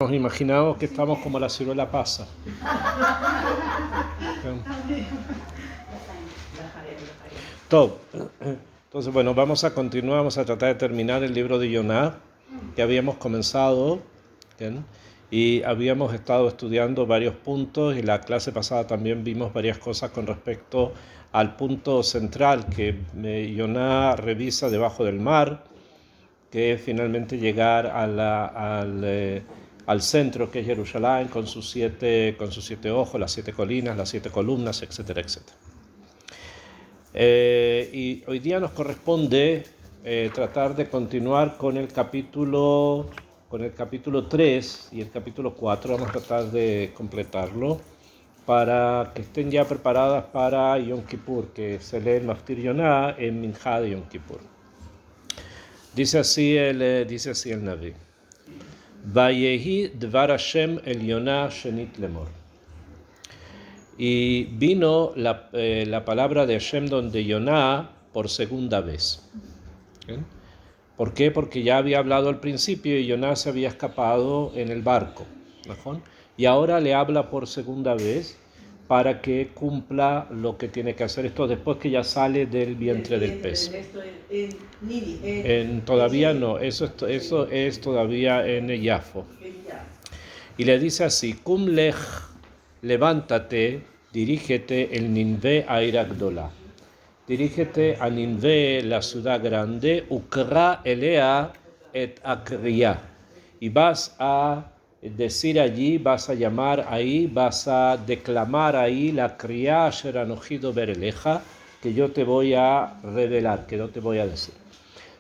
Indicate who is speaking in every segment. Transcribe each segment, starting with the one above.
Speaker 1: Nos imaginamos que estamos como la ciruela pasa. Top. Entonces, bueno, vamos a continuar, vamos a tratar de terminar el libro de Yoná, que habíamos comenzado, ¿bien? Y habíamos estado estudiando varios puntos, y la clase pasada también vimos varias cosas con respecto al punto central que Yoná revisa debajo del mar, que es finalmente llegar al centro, que es Jerusalén, con sus siete ojos, las 7 colinas, las 7 columnas, etcétera, etcétera. Y hoy día nos corresponde tratar de continuar con el capítulo 3 y el capítulo 4. Vamos a tratar de completarlo para que estén ya preparadas para Yom Kippur, que se lee el Maftir Yoná en Minjá de Yom Kippur. Dice así el Naví: Vayehi dvar Hashem el Yoná shenit lemor. Y vino la palabra de Hashem donde Yoná por segunda vez. ¿Bien? ¿Por qué? Porque ya había hablado al principio y Yoná se había escapado en el barco, ¿no? Y ahora le habla por segunda vez para que cumpla lo que tiene que hacer. Esto después que ya sale del vientre del pez. Todavía no, eso es todavía en Yafo. Y le dice así: Kum lech, levántate, dirígete el Ninvé a Iragdola. Dirígete a Ninvé, la ciudad grande, Ukra elea et akriya. Y vas a decir allí, vas a llamar ahí, vas a declamar ahí la kriya asher anoji dober eleja, que yo te voy a revelar, que no te voy a decir.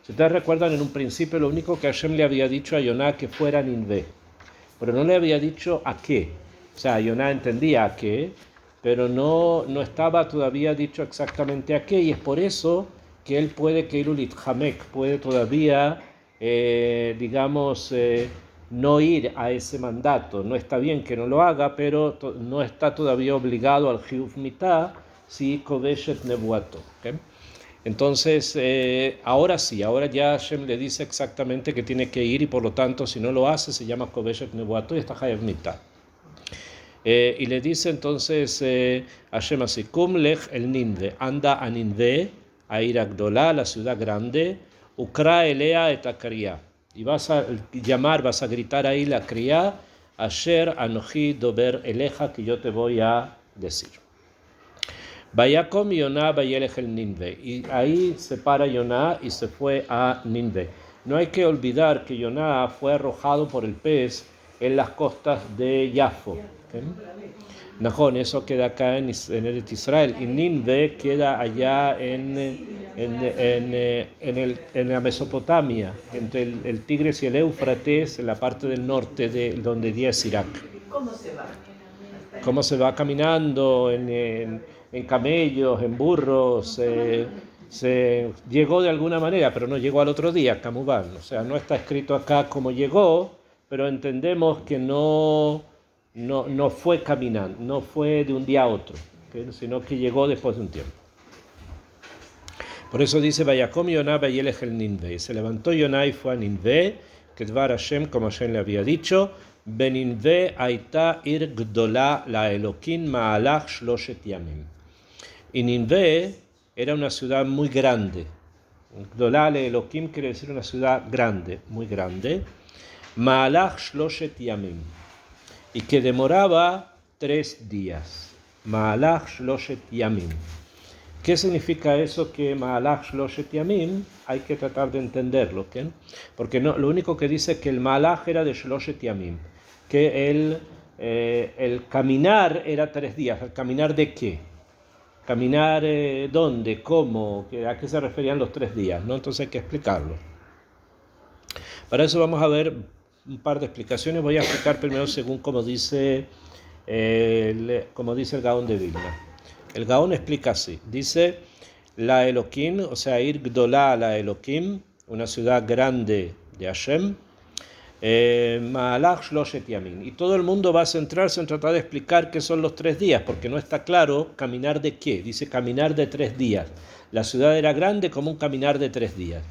Speaker 1: Si ustedes recuerdan, en un principio lo único que Hashem le había dicho a Yoná que fuera Ninvé, pero no le había dicho a qué. O sea, Yoná entendía a qué, pero no estaba todavía dicho exactamente a qué, y es por eso que él puede, que Ilulit Hamek puede todavía, no ir a ese mandato. No está bien que no lo haga, pero no está todavía obligado al Chiyuv Mitah si Koveshet Nebuato. ¿Okay? Entonces, ahora sí, ahora ya Hashem le dice exactamente que tiene que ir, y por lo tanto, si no lo hace, se llama Koveshet Nebuato y está Chayav Mitah. Y le dice entonces Hashem así: Kum lech el Ninve, anda a Ninve, a Iragdolá, la ciudad grande, Ukra elea et akriya. Y vas a llamar, vas a gritar ahí la kriya, asher anoji dober eleja, que yo te voy a decir. Vayakom Yoná vayelech el Ninve. Y ahí se para Yoná y se fue a Ninve. No hay que olvidar que Yoná fue arrojado por el pez en las costas de Yafo. ¿Okay? Najón, eso queda acá en Eretz Israel, y Ninve queda allá en la Mesopotamia, entre el Tigris y el Éufrates, en la parte del norte de donde día es Irak. ¿Cómo se va caminando? En camellos, en burros. Se llegó de alguna manera, pero no llegó al otro día, Camubán. O sea, no está escrito acá cómo llegó, pero entendemos que no fue caminando, no fue de un día a otro, ¿okay? Sino que llegó después de un tiempo. Por eso dice: Vayakom Yoná vayelech el Ninve. Se levantó Yoná y fue a Ninve, que Dvar Hashem, como Hashem le había dicho, Beninve aita ir gdolá la Elokim ma'alach shloshet yamim. Y Ninve era una ciudad muy grande. Gdolá la Elokim quiere decir una ciudad grande, muy grande. Ma'alach shloshet yamim. Y que demoraba 3 días. Ma'alach shloshet yamim. ¿Qué significa eso, que Ma'alach shloshet yamim? Hay que tratar de entenderlo, ¿okay? Porque no, lo único que dice que el Ma'alach era de shloshet yamim, que el caminar era 3 días. ¿El caminar de qué? ¿Caminar dónde? ¿Cómo? ¿A qué se referían los 3 días? ¿No? Entonces hay que explicarlo. Para eso vamos a ver un par de explicaciones. Voy a explicar primero según como dice el Gaón de Vilna. El Gaón explica así. Dice: la Elokim, o sea, ir Gdolá la Elokim, una ciudad grande de Hashem, Ma'alach shloshet yamin. Y todo el mundo va a centrarse en tratar de explicar qué son los 3 días, porque no está claro caminar de qué. Dice caminar de 3 días. La ciudad era grande como un caminar de 3 días.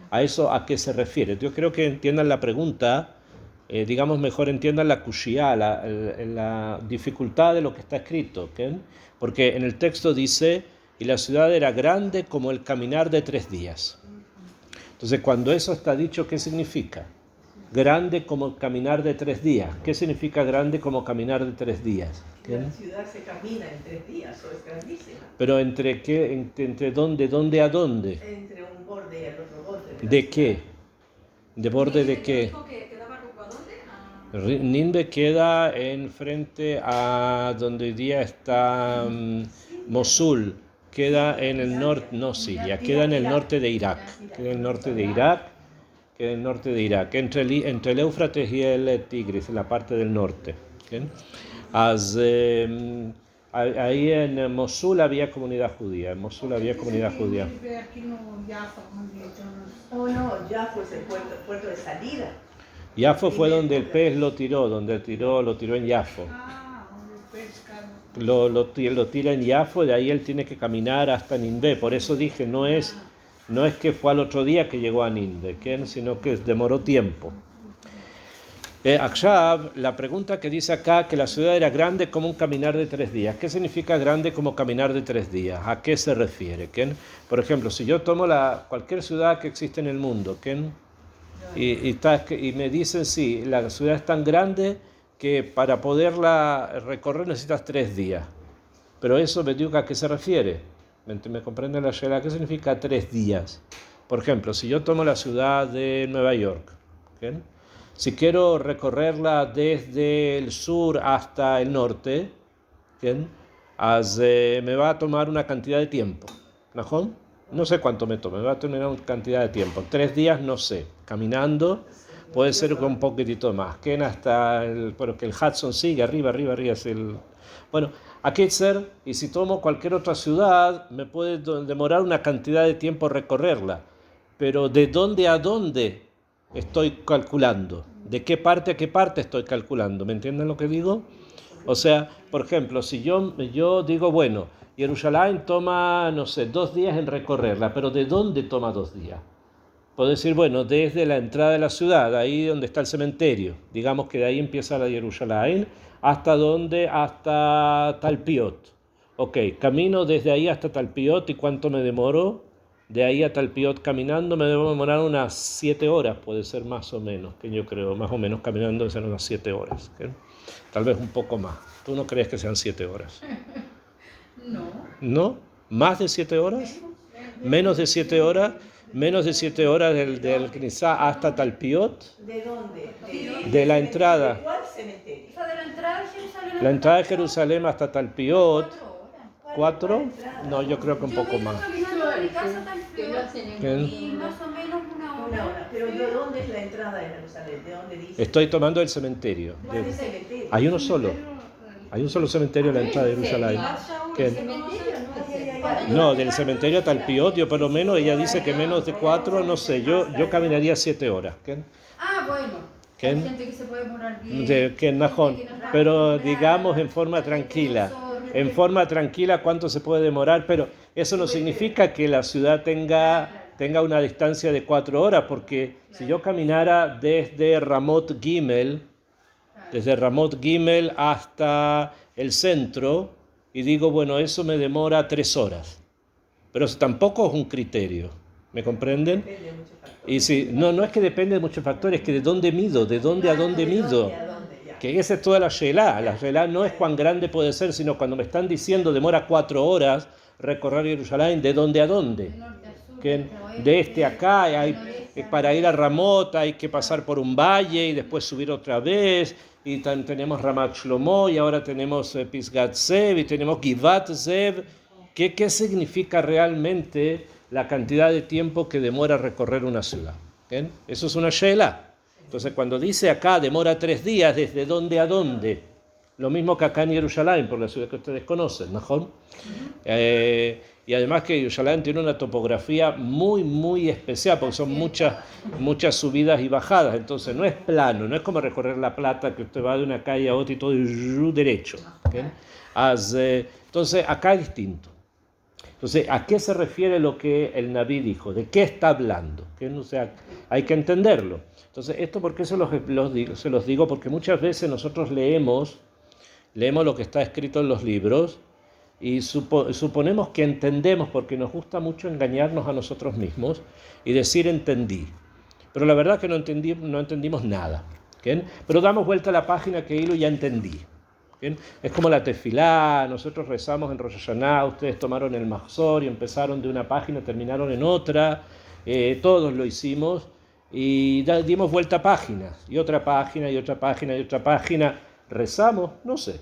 Speaker 1: ¿A eso a qué se refiere? Yo creo que entiendan la pregunta digamos, mejor entiendan la kushia, la dificultad de lo que está escrito, ¿okay? Porque en el texto dice, y la ciudad era grande como el caminar de 3 días. Entonces, cuando eso está dicho, ¿qué significa? Grande como el caminar de 3 días. ¿Qué significa grande como caminar de 3 días? ¿Okay?
Speaker 2: La ciudad se camina en 3 días, o es grandísima.
Speaker 1: Pero ¿entre qué? ¿Entre dónde a dónde?
Speaker 2: Entre un borde y el otro borde.
Speaker 1: ¿De qué? ¿De borde de qué? Ninve queda en frente a donde hoy día está Mosul, queda en el norte, no Siria, queda en el norte de Irak, queda en el norte de Irak, entre el Éufrates y el Tigris, en la parte del norte. ¿Okay? Ahí en Mosul había comunidad judía,
Speaker 2: Oh, no, Jafo es el puerto de salida.
Speaker 1: Jafo fue donde el pez lo tiró, lo tiró en Jafo. Lo tira en Jafo, de ahí él tiene que caminar hasta Ninvé. Por eso dije, no es que fue al otro día que llegó a Ninvé, sino que demoró tiempo. Akshav, la pregunta que dice acá, que la ciudad era grande como un caminar de 3 días. ¿Qué significa grande como caminar de 3 días? ¿A qué se refiere? Por ejemplo, si yo tomo cualquier ciudad que existe en el mundo, y me dicen, sí, la ciudad es tan grande que para poderla recorrer necesitas 3 días. Pero eso, me digo, ¿a qué se refiere? ¿Me comprende la shela? ¿Qué significa 3 días? Por ejemplo, si yo tomo la ciudad de Nueva York, si quiero recorrerla desde el sur hasta el norte, me va a tomar una cantidad de tiempo. ¿No? No sé cuánto me toma, me va a tomar una cantidad de tiempo. 3 días, no sé. Caminando puede ser un poquitito más. Pero que el Hudson sigue arriba. Bueno, a Ketzer, y si tomo cualquier otra ciudad, me puede demorar una cantidad de tiempo recorrerla. Pero ¿de dónde a dónde estoy calculando? ¿De qué parte a qué parte estoy calculando? ¿Me entienden lo que digo? O sea, por ejemplo, si yo digo, bueno, Jerusalén toma, no sé, 2 días en recorrerla, pero ¿de dónde toma 2 días? Puedo decir, bueno, desde la entrada de la ciudad, ahí donde está el cementerio, digamos que de ahí empieza la Jerusalén, ¿hasta dónde? Hasta Talpiot. Ok, camino desde ahí hasta Talpiot, ¿y cuánto me demoro? De ahí a Talpiot caminando me debo demorar unas 7 horas, puede ser más o menos, que yo creo, más o menos caminando deben ser unas 7 horas. ¿Okay? Tal vez un poco más. ¿Tú no crees que sean 7 horas?
Speaker 2: No.
Speaker 1: ¿No? ¿Más de 7 horas? ¿Menos de 7 horas? Menos de 7 horas del Knesá hasta Talpiot.
Speaker 2: ¿De dónde?
Speaker 1: De la entrada.
Speaker 2: ¿De cuál cementerio?
Speaker 3: O sea, de la entrada de Jerusalén.
Speaker 1: La entrada de Jerusalén hasta Talpiot.
Speaker 3: 4
Speaker 1: ¿4?
Speaker 3: horas.
Speaker 1: No, yo creo que un poco más.
Speaker 3: Caminando de mi casa hasta el Talpiot y más o menos una hora.
Speaker 2: Pero ¿de dónde es la entrada de Jerusalén? ¿De dónde dice?
Speaker 1: Estoy tomando el cementerio.
Speaker 2: ¿Cuál es el cementerio?
Speaker 1: Hay uno solo. Hay un solo cementerio en la entrada de Jerusalén. No, del cementerio a Talpiot, yo por lo menos, ella dice que menos de 4, no sé, yo caminaría 7 horas.
Speaker 3: Ah, bueno. Hay gente que se puede demorar bien.
Speaker 1: Najón, pero digamos en forma tranquila. En forma tranquila, ¿cuánto se puede demorar? Pero eso no significa que la ciudad tenga una distancia de 4 horas, porque si yo caminara desde Ramot Gimel hasta el centro, y digo, bueno, eso me demora 3 horas. Pero eso tampoco es un criterio. ¿Me comprenden? Y si, no es que depende de muchos factores, es que de dónde mido, de dónde a dónde mido. Que esa es toda la Sheilá. La Sheilá no es cuán grande puede ser, sino cuando me están diciendo demora 4 horas recorrer Jerusalén, ¿de dónde a dónde? Que de este a acá, para ir a Ramot hay que pasar por un valle y después subir otra vez. Y tenemos Ramat Shlomo y ahora tenemos Pisgat Zev y tenemos Givat Zev. ¿Qué significa realmente la cantidad de tiempo que demora recorrer una ciudad? ¿Bien? Eso es una Sheilá. Entonces cuando dice acá demora 3 días, ¿desde dónde a dónde? Lo mismo que acá en Jerusalén, por la ciudad que ustedes conocen, ¿no? Y además que Jerusalén tiene una topografía muy, muy especial, porque son muchas subidas y bajadas. Entonces no es plano, no es como recorrer La Plata, que usted va de una calle a otra y todo derecho. ¿Okay? Entonces acá es distinto. Entonces, ¿a qué se refiere lo que el Naví dijo? ¿De qué está hablando? O sea, hay que entenderlo. Entonces, ¿esto por qué se los digo? Porque muchas veces nosotros leemos lo que está escrito en los libros y suponemos que entendemos, porque nos gusta mucho engañarnos a nosotros mismos y decir entendí. Pero la verdad que no entendimos nada. ¿Bien? Pero damos vuelta a la página que hilo y ya entendí. ¿Bien? Es como la tefilá, nosotros rezamos en Rosh Hashanah, ustedes tomaron el Mahzor y empezaron de una página, terminaron en otra, todos lo hicimos y dimos vuelta a páginas, y otra página, y otra página, y otra página, rezamos, no sé,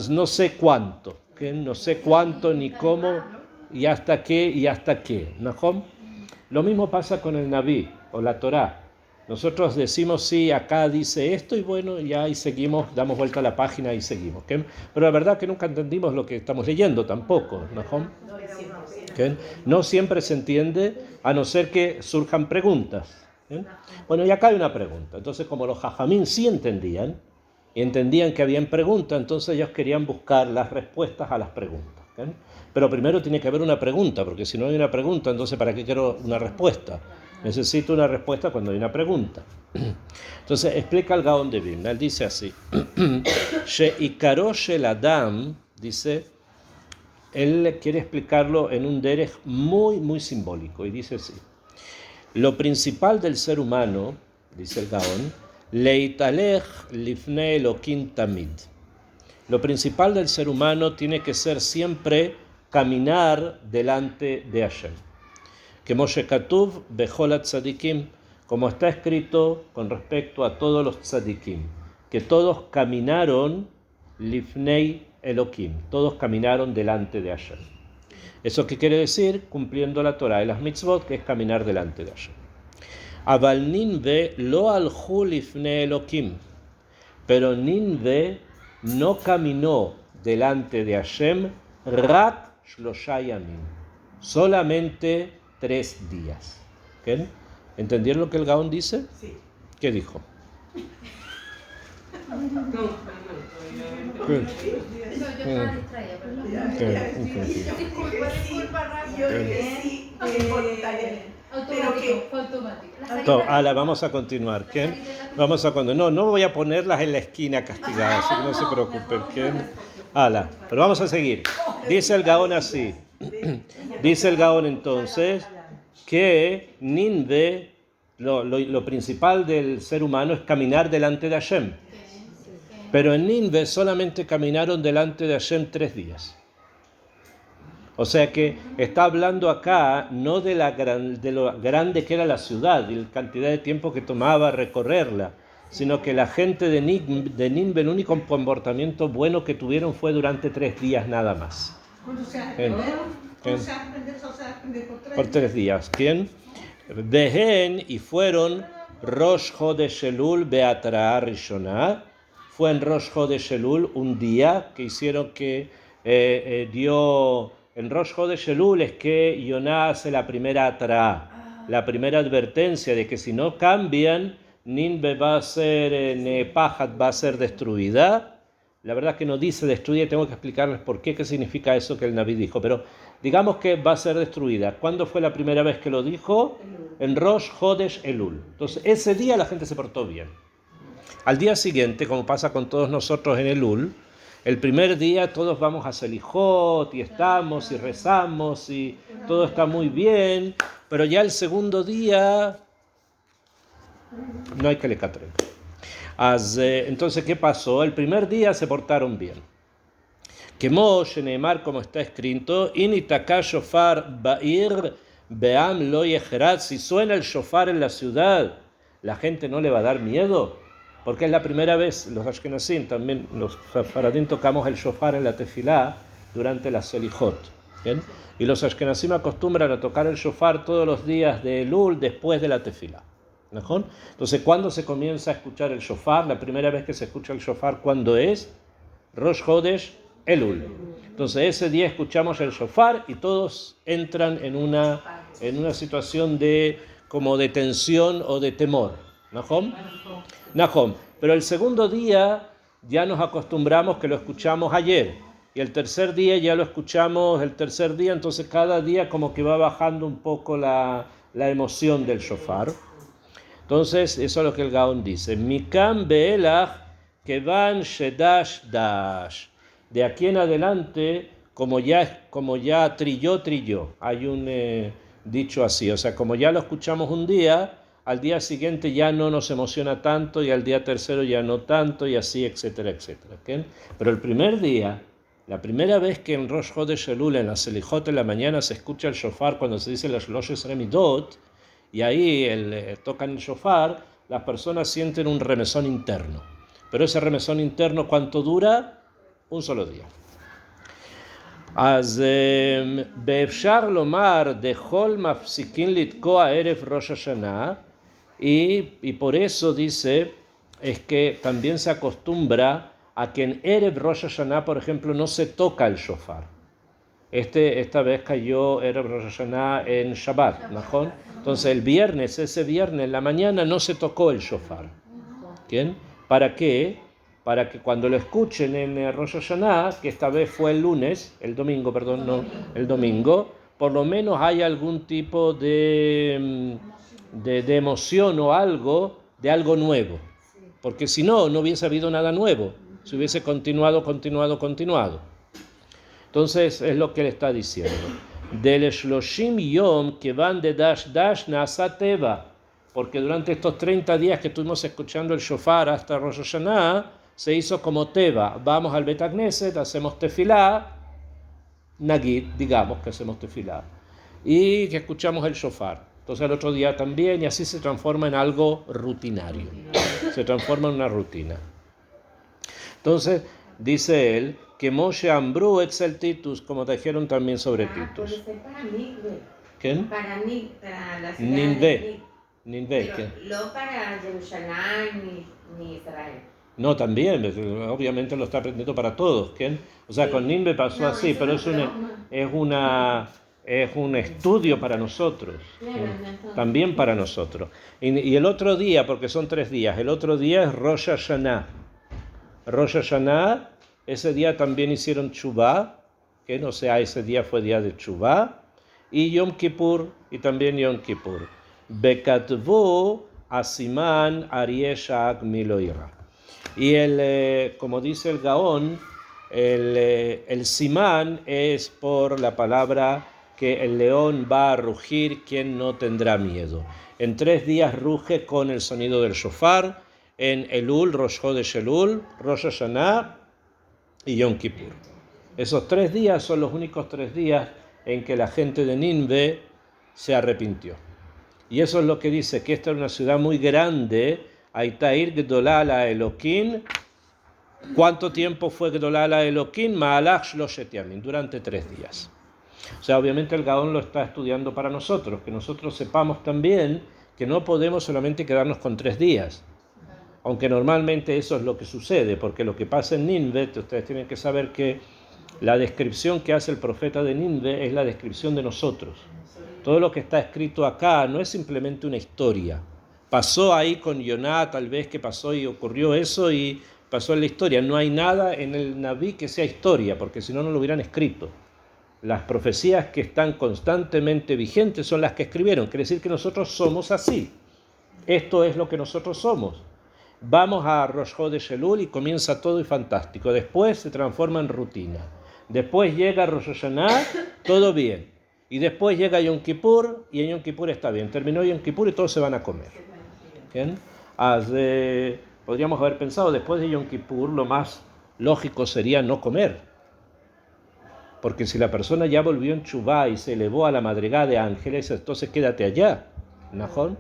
Speaker 1: no sé cuánto, ¿bien? No sé cuánto ni cómo, y hasta qué, ¿no? Lo mismo pasa con el Naví o la Torá. Nosotros decimos, sí, acá dice esto, y bueno, ya y seguimos, damos vuelta a la página y seguimos. ¿Okay? Pero la verdad que nunca entendimos lo que estamos leyendo tampoco, ¿no? ¿Okay? No siempre se entiende, a no ser que surjan preguntas. ¿Okay? Bueno, y acá hay una pregunta. Entonces, como los jajamín sí entendían, y entendían que habían preguntas, entonces ellos querían buscar las respuestas a las preguntas. ¿Okay? Pero primero tiene que haber una pregunta, porque si no hay una pregunta, entonces ¿para qué quiero una respuesta? Necesito una respuesta cuando hay una pregunta. Entonces explica el Gaón de Vilna. Él dice así: She'ikaro shel Adam, dice, él quiere explicarlo en un derech muy, muy simbólico, y dice así: lo principal del ser humano, dice el Gaón, leitalech lifnei Elokim tamid. Lo principal del ser humano tiene que ser siempre caminar delante de Hashem. Que Moshe Katuv Bechol Tzadikim, como está escrito con respecto a todos los tzadikim, que todos caminaron lifnei Elokim, todos caminaron delante de Hashem. ¿Eso qué quiere decir? Cumpliendo la Torah y las mitzvot, que es caminar delante de Hashem. Aval Ninve lo alhu lifnei Elokim, pero Ninve no caminó delante de Hashem rak shlosha yamim, solamente 3 días. ¿Okay? ¿Entendieron lo que el Gaón dice?
Speaker 2: Sí.
Speaker 1: ¿Qué dijo?
Speaker 3: Yo estaba distraída, perdón. Disculpa, Rafa.
Speaker 2: Yo sí,
Speaker 3: Automático, fue automático.
Speaker 1: Ala, vamos a continuar. ¿Okay? Vamos a continuar. No voy a ponerlas en la esquina castigadas, así que no se preocupen. ¿Okay? Ala, pero vamos a seguir. Dice el Gaón así. Dice el Gaón entonces que Ninve, lo principal del ser humano es caminar delante de Hashem. Pero en Ninve solamente caminaron delante de Hashem 3 días. O sea que está hablando acá no de lo grande que era la ciudad y la cantidad de tiempo que tomaba recorrerla, sino que la gente de Ninve, el único comportamiento bueno que tuvieron fue durante 3 días nada más.
Speaker 4: ¿Cuándo se aprender? ¿Cuándo se aprender? Se aprende
Speaker 1: por 3 días. ¿Quién? Behen, y fueron Rosh Chodesh Elul Be'atra Rishonah. Fue en Rosh Chodesh Elul un día que hicieron que dio... En Rosh Chodesh Elul es que Yoná hace la primera Atra, la primera advertencia de que si no cambian, Ninve va a ser, Nepahat va a ser destruida. La verdad que no dice destruida, tengo que explicarles por qué significa eso que el Naví dijo, pero digamos que va a ser destruida. ¿Cuándo fue la primera vez que lo dijo? En Rosh Chodesh Elul. Entonces, ese día la gente se portó bien. Al día siguiente, como pasa con todos nosotros en Elul, el primer día todos vamos a Selijot y estamos y rezamos y todo está muy bien, pero ya el segundo día no hay que le catren. Entonces, ¿qué pasó? El primer día se portaron bien. Que Moshe Neemar, como está escrito, Initaka shofar ba'ir be'am lo yecherat, si suena el shofar en la ciudad, la gente no le va a dar miedo. Porque es la primera vez, los Ashkenazim, también los Sefaradim tocamos el shofar en la tefilá durante la Selijot. ¿Bien? Y los Ashkenazim acostumbran a tocar el shofar todos los días de Elul después de la tefilá. ¿No? Entonces, ¿cuándo se comienza a escuchar el shofar? La primera vez que se escucha el shofar, ¿cuándo es? Rosh Chodesh Elul. Entonces, ese día escuchamos el shofar y todos entran en una situación como de tensión o de temor. Nahom. Pero el segundo día ya nos acostumbramos que lo escuchamos ayer. y el tercer día ya lo escuchamos el tercer día, entonces cada día como que va bajando un poco la emoción del shofar. Entonces, eso es lo que el Gaón dice. Mikam beelach kevan shedash dash. De aquí en adelante, como ya trilló. Hay un dicho así, o sea, como ya lo escuchamos un día, al día siguiente ya no nos emociona tanto y al día tercero ya no tanto y así, etcétera, etcétera. ¿Okay? Pero el primer día, la primera vez que en Rosh Chodesh Elul, en la Selijot de la mañana, se escucha el shofar cuando se dice los Shlosh Remidot, y ahí tocan el shofar, las personas sienten un remesón interno. Pero ese remesón interno, ¿cuánto dura? Un solo día. אז באפשר לומר דכל מפסיקים לתקוע ערב ראש השנה, y por eso dice, es que también se acostumbra a que en Erev Rosh Hashanah, por ejemplo, no se toca el shofar. Esta vez cayó Erev Rosh Hashanah en Shabbat, ¿no? Entonces ese viernes en la mañana no se tocó el shofar. ¿Bien? ¿Para qué? Para que cuando lo escuchen en Rosh Hashanah, que esta vez fue el domingo, por lo menos hay algún tipo de emoción o algo, de algo nuevo. Porque si no hubiese habido nada nuevo, si hubiese continuado. Entonces es lo que él está diciendo. Del Shloshim Yom que van de Dash Nasa Teva, porque durante estos 30 días que estuvimos escuchando el shofar hasta Rosh Hashanah, se hizo como Teva. Vamos al Bet Knesset, hacemos tefilá, Nagid, digamos que hacemos tefilá, y que escuchamos el shofar. Entonces el otro día también, y así se transforma en algo rutinario, se transforma en una rutina. Entonces dice él que Moshe Ambru Etzel Titus, como dijeron también sobre Titus.
Speaker 5: Para Nikve.
Speaker 1: ¿Quién?
Speaker 5: Para la ciudad de
Speaker 1: Ninve.
Speaker 5: Pero no para Jerusalén ni Israel.
Speaker 1: No, también, obviamente lo está aprendiendo para todos. ¿Quién? O sea, con Ninve pasó así, pero es un estudio para nosotros. También para nosotros. Y el otro día, porque son 3 días, el otro día es Rosh Hashanah. Rosh Hashanah, ese día también hicieron Tshuvah, que o sea, ese día fue día de Tshuvah, y Yom Kippur, y también Yom Kippur. Bekatvu Asiman Aryeh Sha'ak Miloira. Y como dice el Gaón, el Simán es por la palabra que el león va a rugir, quien no tendrá miedo. En 3 días ruge con el sonido del shofar, en Elul, Rosh Chodesh Elul, Rosh Hashanah y Yom Kippur. Esos 3 días son los únicos 3 días en que la gente de Ninve se arrepintió. Y eso es lo que dice, que esta es una ciudad muy grande. Aitair Gdolá la Eloquín. ¿Cuánto tiempo fue Gdolá la Eloquín? Ma'alach Shloshet Yamim, durante 3 días. O sea, obviamente el Gaón lo está estudiando para nosotros, que nosotros sepamos también que no podemos solamente quedarnos con 3 días. Aunque normalmente eso es lo que sucede, porque lo que pasa en Ninve, ustedes tienen que saber que la descripción que hace el profeta de Ninve es la descripción de nosotros. Todo lo que está escrito acá no es simplemente una historia. Pasó ahí con Yoná, tal vez que pasó y ocurrió eso y pasó en la historia. No hay nada en el Naví que sea historia, porque si no, no lo hubieran escrito. Las profecías que están constantemente vigentes son las que escribieron. Quiere decir que nosotros somos así. Esto es lo que nosotros somos. Vamos a Rosh Chodesh Elul y comienza todo y fantástico. Después se transforma en rutina. Después llega Rosh Hashanah, todo bien. Y después llega Yom Kippur y en Yom Kippur está bien. Terminó Yom Kippur y todos se van a comer. ¿Bien? Podríamos haber pensado, después de Yom Kippur, lo más lógico sería no comer. Porque si la persona ya volvió en Tshuvah y se elevó a la madrigada de ángeles, entonces quédate allá. ¿Najón?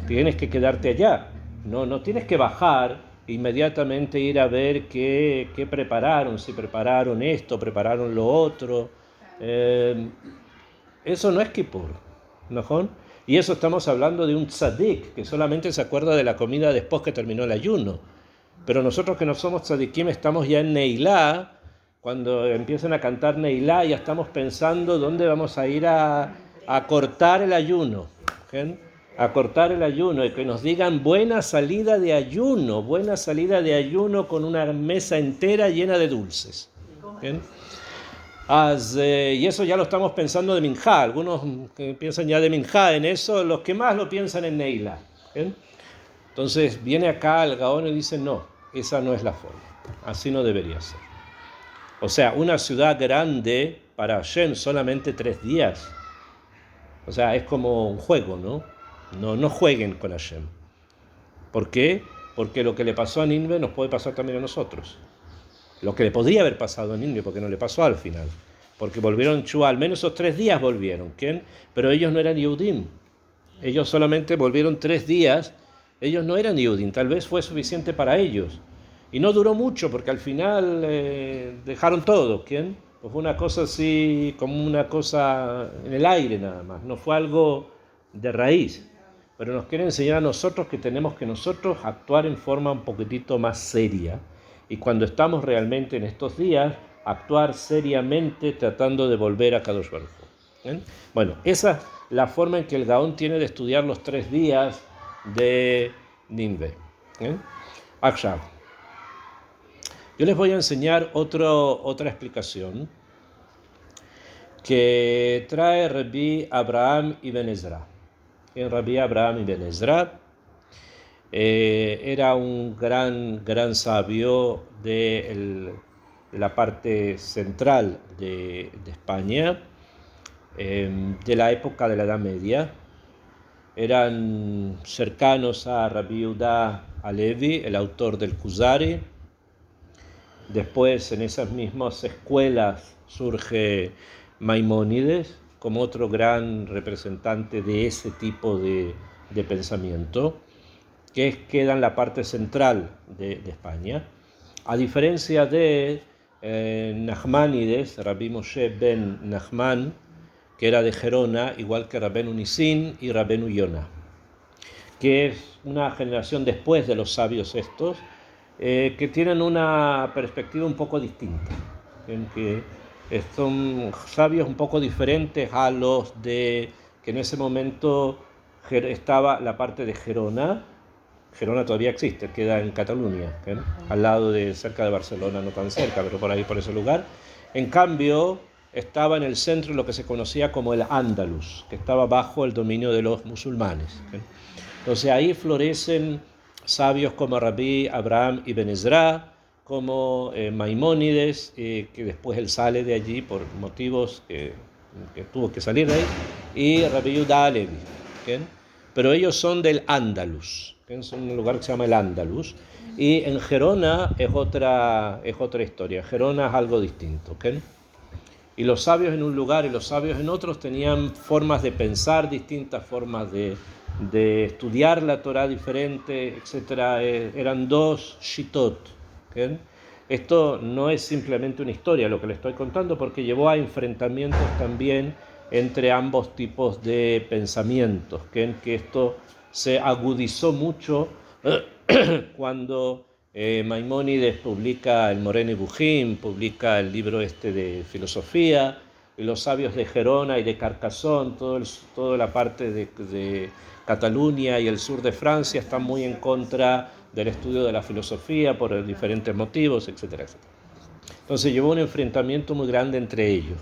Speaker 1: Tienes que quedarte allá. No tienes que bajar inmediatamente, ir a ver qué prepararon, si prepararon esto, prepararon lo otro. Eso no es Kippur, ¿no? Y eso estamos hablando de un tzadik que solamente se acuerda de la comida después que terminó el ayuno. Pero nosotros que no somos tzadikim estamos ya en Neilá. Cuando empiezan a cantar Neilá ya estamos pensando dónde vamos a ir a cortar el ayuno. ¿Sí? A cortar el ayuno y que nos digan buena salida de ayuno con una mesa entera llena de dulces. ¿Bien? Y eso ya lo estamos pensando de Minjá. Algunos que piensan ya de Minjá en eso, los que más lo piensan en Neila. ¿Bien? Entonces viene acá el Gaón y dice, no, esa no es la forma. Así no debería ser. O sea, una ciudad grande para Hashem solamente 3 días. O sea, es como un juego, ¿no? No jueguen con Hashem. ¿Por qué? Porque lo que le pasó a Nínive nos puede pasar también a nosotros. Lo que le podría haber pasado a Nínive, porque no le pasó al final. Porque volvieron Chua, al menos esos 3 días volvieron. ¿Quién? Pero ellos no eran Yehudim. Ellos solamente volvieron 3 días. Ellos no eran Yehudim. Tal vez fue suficiente para ellos. Y no duró mucho, porque al final dejaron todo. ¿Quién? Pues fue una cosa así, como una cosa en el aire nada más. No fue algo de raíz. Pero nos quiere enseñar a nosotros que tenemos que nosotros actuar en forma un poquitito más seria. Y cuando estamos realmente en estos días, actuar seriamente tratando de volver a Kadosh Baruj Hu. Bueno, esa es la forma en que el Gaón tiene de estudiar los 3 días de Nínive. Akshav. Yo les voy a enseñar otra explicación que trae Rabbi Abraham Ibn Ezra. Rabbi Abraham Ibn Ezra era un gran sabio de la parte central de España, de la época de la Edad Media. Eran cercanos a Rabbi Yehuda Halevi, el autor del Kuzari. Después, en esas mismas escuelas surge Maimónides como otro gran representante de ese tipo de pensamiento, que queda en la parte central de España. A diferencia de Nachmanides, Rabbi Moshe ben Nachman, que era de Gerona, igual que Rabbeinu Nisin y Rabbeinu Yonah, que es una generación después de los sabios estos, que tienen una perspectiva un poco distinta, en que son sabios un poco diferentes a los de que en ese momento estaba la parte de Gerona. Gerona todavía existe, queda en Cataluña, al lado cerca de Barcelona, no tan cerca, pero por ahí, por ese lugar. En cambio, estaba en el centro lo que se conocía como el Andalus, que estaba bajo el dominio de los musulmanes. Entonces ahí florecen sabios como Rabbi Abraham Ibn Ezra, como Maimónides, que después él sale de allí por motivos que tuvo que salir de ahí, y Rabbi Yehuda Halevi. Pero ellos son del Andalus, es un lugar que se llama el Andalus, y en Gerona es otra historia. Gerona es algo distinto. Y los sabios en un lugar y los sabios en otros tenían formas de pensar distintas, formas de estudiar la Torah diferente, etc. Eran 2 shitot. Esto no es simplemente una historia lo que le estoy contando, porque llevó a enfrentamientos también entre ambos tipos de pensamientos, que esto se agudizó mucho cuando Maimónides publica el Moreh Nevuchim, publica el libro de filosofía, y los sabios de Gerona y de Carcassonne, toda la parte de Cataluña y el sur de Francia están muy en contra del estudio de la filosofía por diferentes motivos, etcétera, etcétera. Entonces llevó un enfrentamiento muy grande entre ellos,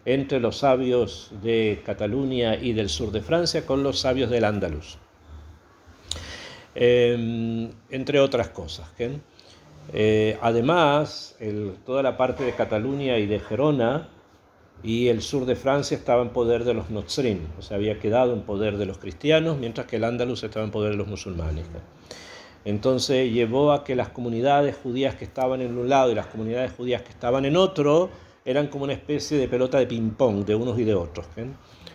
Speaker 1: entre los sabios de Cataluña y del sur de Francia con los sabios del Andalus, entre otras cosas. Además, toda la parte de Cataluña y de Gerona y el sur de Francia estaba en poder de los Notzrim, o sea, había quedado en poder de los cristianos, mientras que el Andalus estaba en poder de los musulmanes. Entonces llevó a que las comunidades judías que estaban en un lado y las comunidades judías que estaban en otro eran como una especie de pelota de ping-pong de unos y de otros.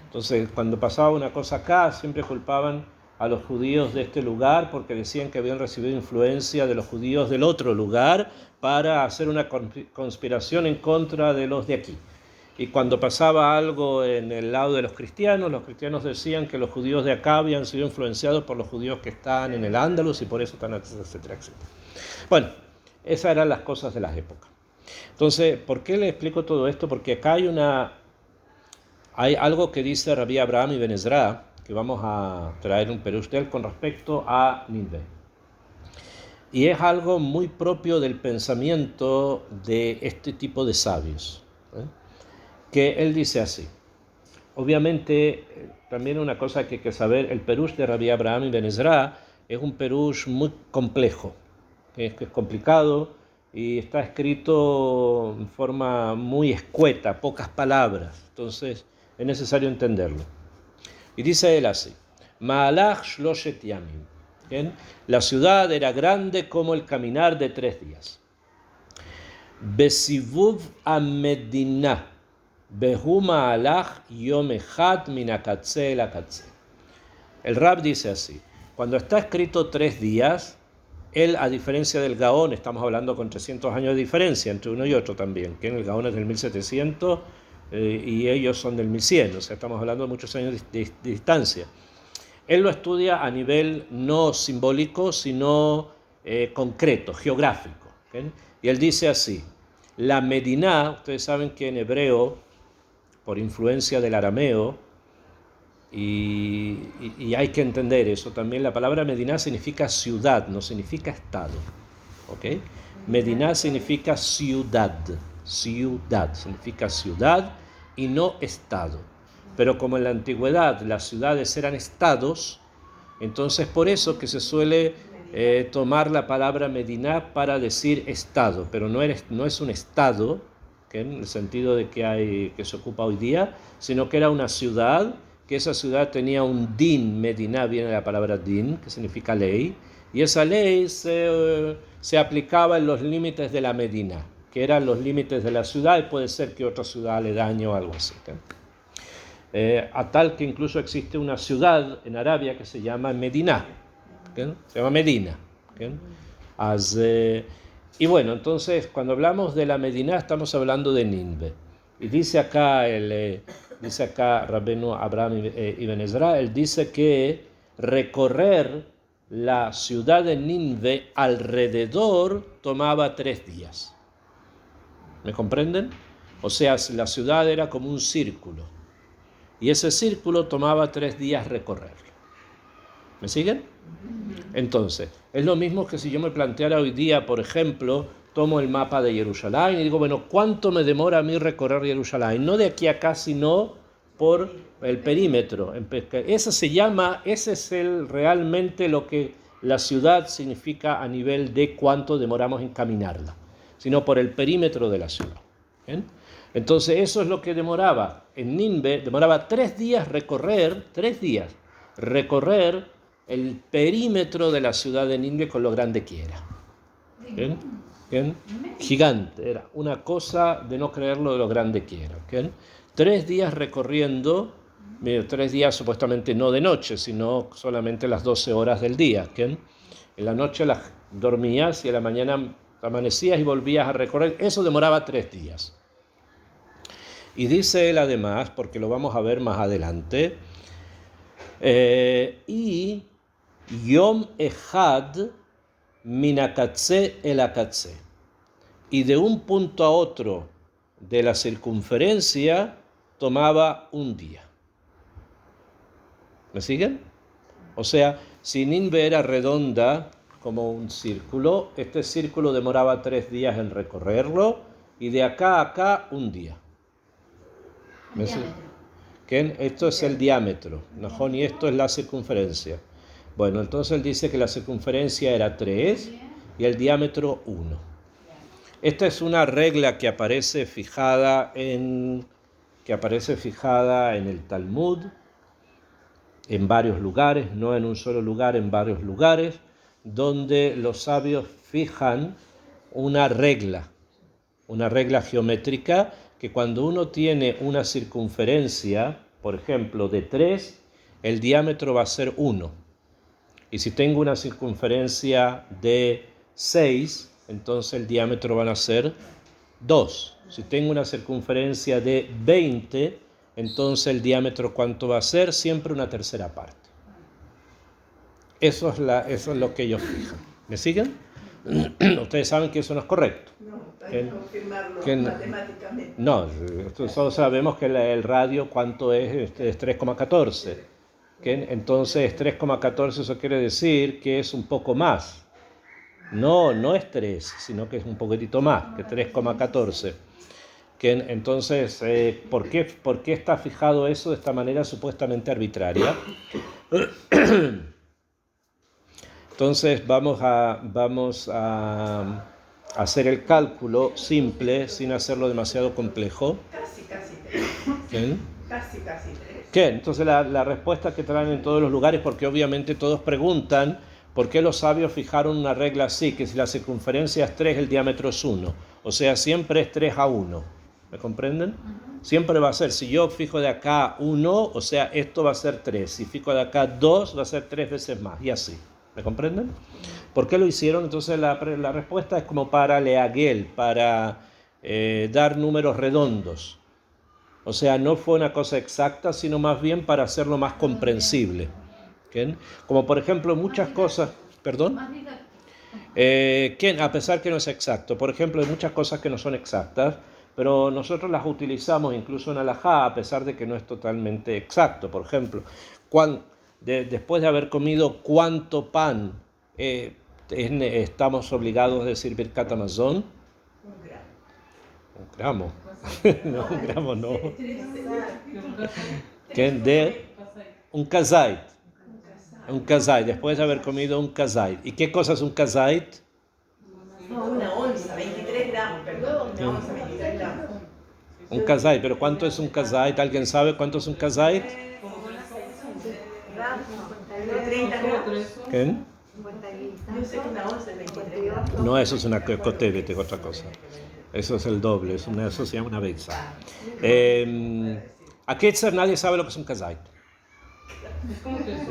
Speaker 1: Entonces, cuando pasaba una cosa acá, siempre culpaban a los judíos de este lugar porque decían que habían recibido influencia de los judíos del otro lugar para hacer una conspiración en contra de los de aquí. Y cuando pasaba algo en el lado de los cristianos decían que los judíos de acá habían sido influenciados por los judíos que están en el Andalus y por eso están, etcétera, etcétera. Bueno, esas eran las cosas de las épocas. Entonces, ¿por qué le explico todo esto? Porque acá hay algo que dice Rabbi Abraham Ibn Ezra, que vamos a traer un perush de él con respecto a Nínive. Y es algo muy propio del pensamiento de este tipo de sabios, que él dice así. Obviamente, también una cosa que hay que saber, el Perush de Rabbi Abraham Ibn Ezra es un Perush muy complejo, que es complicado y está escrito en forma muy escueta, pocas palabras, entonces es necesario entenderlo. Y dice él así, Ma'alach Shloshet Yamim, ¿bien? La ciudad era grande como el caminar de 3 días. Besivuv Amedina, Behu Ma'alach Yom Echad Min Akatze El Akatze. El Rab dice así, cuando está escrito 3 días, él, a diferencia del Gaón, estamos hablando con 300 años de diferencia entre uno y otro también, que el Gaón es del 1700 y ellos son del 1100, o sea, estamos hablando de muchos años de distancia. Él lo estudia a nivel no simbólico, sino concreto, geográfico. ¿Okay? Y él dice así, la Mediná, ustedes saben que en hebreo, por influencia del arameo, y hay que entender eso también, la palabra Mediná significa ciudad, no significa estado. ¿Okay? Mediná significa ciudad, significa ciudad y no estado. Pero como en la antigüedad las ciudades eran estados, entonces por eso que se suele tomar la palabra Mediná para decir estado, pero no es un estado, ¿okay? En el sentido de que se ocupa hoy día, sino que era una ciudad, que esa ciudad tenía un din. Mediná viene de la palabra din, que significa ley, y esa ley se aplicaba en los límites de la Mediná, que eran los límites de la ciudad, y puede ser que otra ciudad aledaña o algo así. ¿Okay? A tal que incluso existe una ciudad en Arabia que se llama Mediná, ¿okay? Se llama Medina. ¿Okay? Y bueno, entonces cuando hablamos de la Mediná estamos hablando de Ninve. Y dice acá Rabbeinu Abraham Ibn Ezra, él dice que recorrer la ciudad de Ninve alrededor tomaba 3 días. ¿Me comprenden? O sea, la ciudad era como un círculo. Y ese círculo tomaba 3 días recorrerlo. ¿Me siguen? Entonces, es lo mismo que si yo me planteara hoy día, por ejemplo, tomo el mapa de Jerusalén y digo, bueno, ¿cuánto me demora a mí recorrer Jerusalén? No de aquí a acá, sino por el perímetro. Ese es realmente lo que la ciudad significa a nivel de cuánto demoramos en caminarla, sino por el perímetro de la ciudad. ¿Bien? Entonces eso es lo que demoraba. En Ninve demoraba 3 días recorrer el perímetro de la ciudad de Ninve con lo grande que era. ¿Bien? ¿Bien? Gigante, era una cosa de no creerlo de lo grande que era. ¿Bien? 3 días recorriendo, 3 días supuestamente no de noche, sino solamente las 12 horas del día. ¿Bien? En la noche las dormías y a la mañana amanecías y volvías a recorrer. Eso demoraba 3 días. Y dice él además, porque lo vamos a ver más adelante, y Yom Echad Min Akatze El Akatze. Y de un punto a otro de la circunferencia tomaba un día. ¿Me siguen? O sea, si Ninve era redonda como un círculo, este círculo demoraba 3 días en recorrerlo y de acá a acá un día. Esto es el diámetro, ¿no? Y esto es la circunferencia. Bueno, entonces él dice que la circunferencia era 3 y el diámetro 1. Esta es una regla que aparece fijada en el Talmud, en varios lugares, no en un solo lugar, en varios lugares, donde los sabios fijan una regla geométrica, que cuando uno tiene una circunferencia, por ejemplo, de 3, el diámetro va a ser 1. Y si tengo una circunferencia de 6, entonces el diámetro van a ser 2. Si tengo una circunferencia de 20, entonces el diámetro, ¿cuánto va a ser? Siempre una tercera parte. Eso es lo que ellos fijan. ¿Me siguen? Ustedes saben que eso no es correcto.
Speaker 2: Hay que confirmarlo matemáticamente.
Speaker 1: No, todos sabemos que el radio, ¿cuánto es? Es 3,14. Entonces 3,14, eso quiere decir que es un poco más. No, no es 3, sino que es un poquitito más, que 3,14. Entonces, por qué está fijado eso de esta manera supuestamente arbitraria? Entonces vamos a hacer el cálculo simple sin hacerlo demasiado complejo.
Speaker 2: Casi 3.
Speaker 1: ¿Bien?
Speaker 2: Casi 3.
Speaker 1: ¿Qué? Entonces la respuesta que traen en todos los lugares, porque obviamente todos preguntan por qué los sabios fijaron una regla así, que si la circunferencia es 3, el diámetro es 1. O sea, siempre es 3:1. ¿Me comprenden? Siempre va a ser, si yo fijo de acá 1, o sea, esto va a ser 3. Si fijo de acá 2, va a ser 3 veces más, y así. ¿Me comprenden? ¿Por qué lo hicieron? Entonces la respuesta es como para leagel, para dar números redondos. O sea, no fue una cosa exacta, sino más bien para hacerlo más comprensible. ¿Bien? Como por ejemplo muchas cosas... ¿Perdón? A pesar que no es exacto. Por ejemplo, hay muchas cosas que no son exactas, pero nosotros las utilizamos incluso en alajá, a pesar de que no es totalmente exacto. Por ejemplo, después de haber comido cuánto pan estamos obligados a decir Birkat Hamazon. 1 gramo. No, 1 gramo no. De un kazait. Un kazait, después de haber comido un kazait. ¿Y qué cosa es un kazait?
Speaker 2: No, 1 onza, 23 gramos, perdón. 1 onza, 23 gramos.
Speaker 1: Un kazait, pero ¿cuánto es un kazait? ¿Alguien sabe cuánto es un kazait?
Speaker 2: 30 gramos.
Speaker 1: ¿Qué?
Speaker 2: Yo sé que 1 onza es 23 gramos.
Speaker 1: No, eso es una cotevete, otra cosa. Eso es el doble, eso se llama una beiza. A Ketzer nadie sabe lo que es un kazait.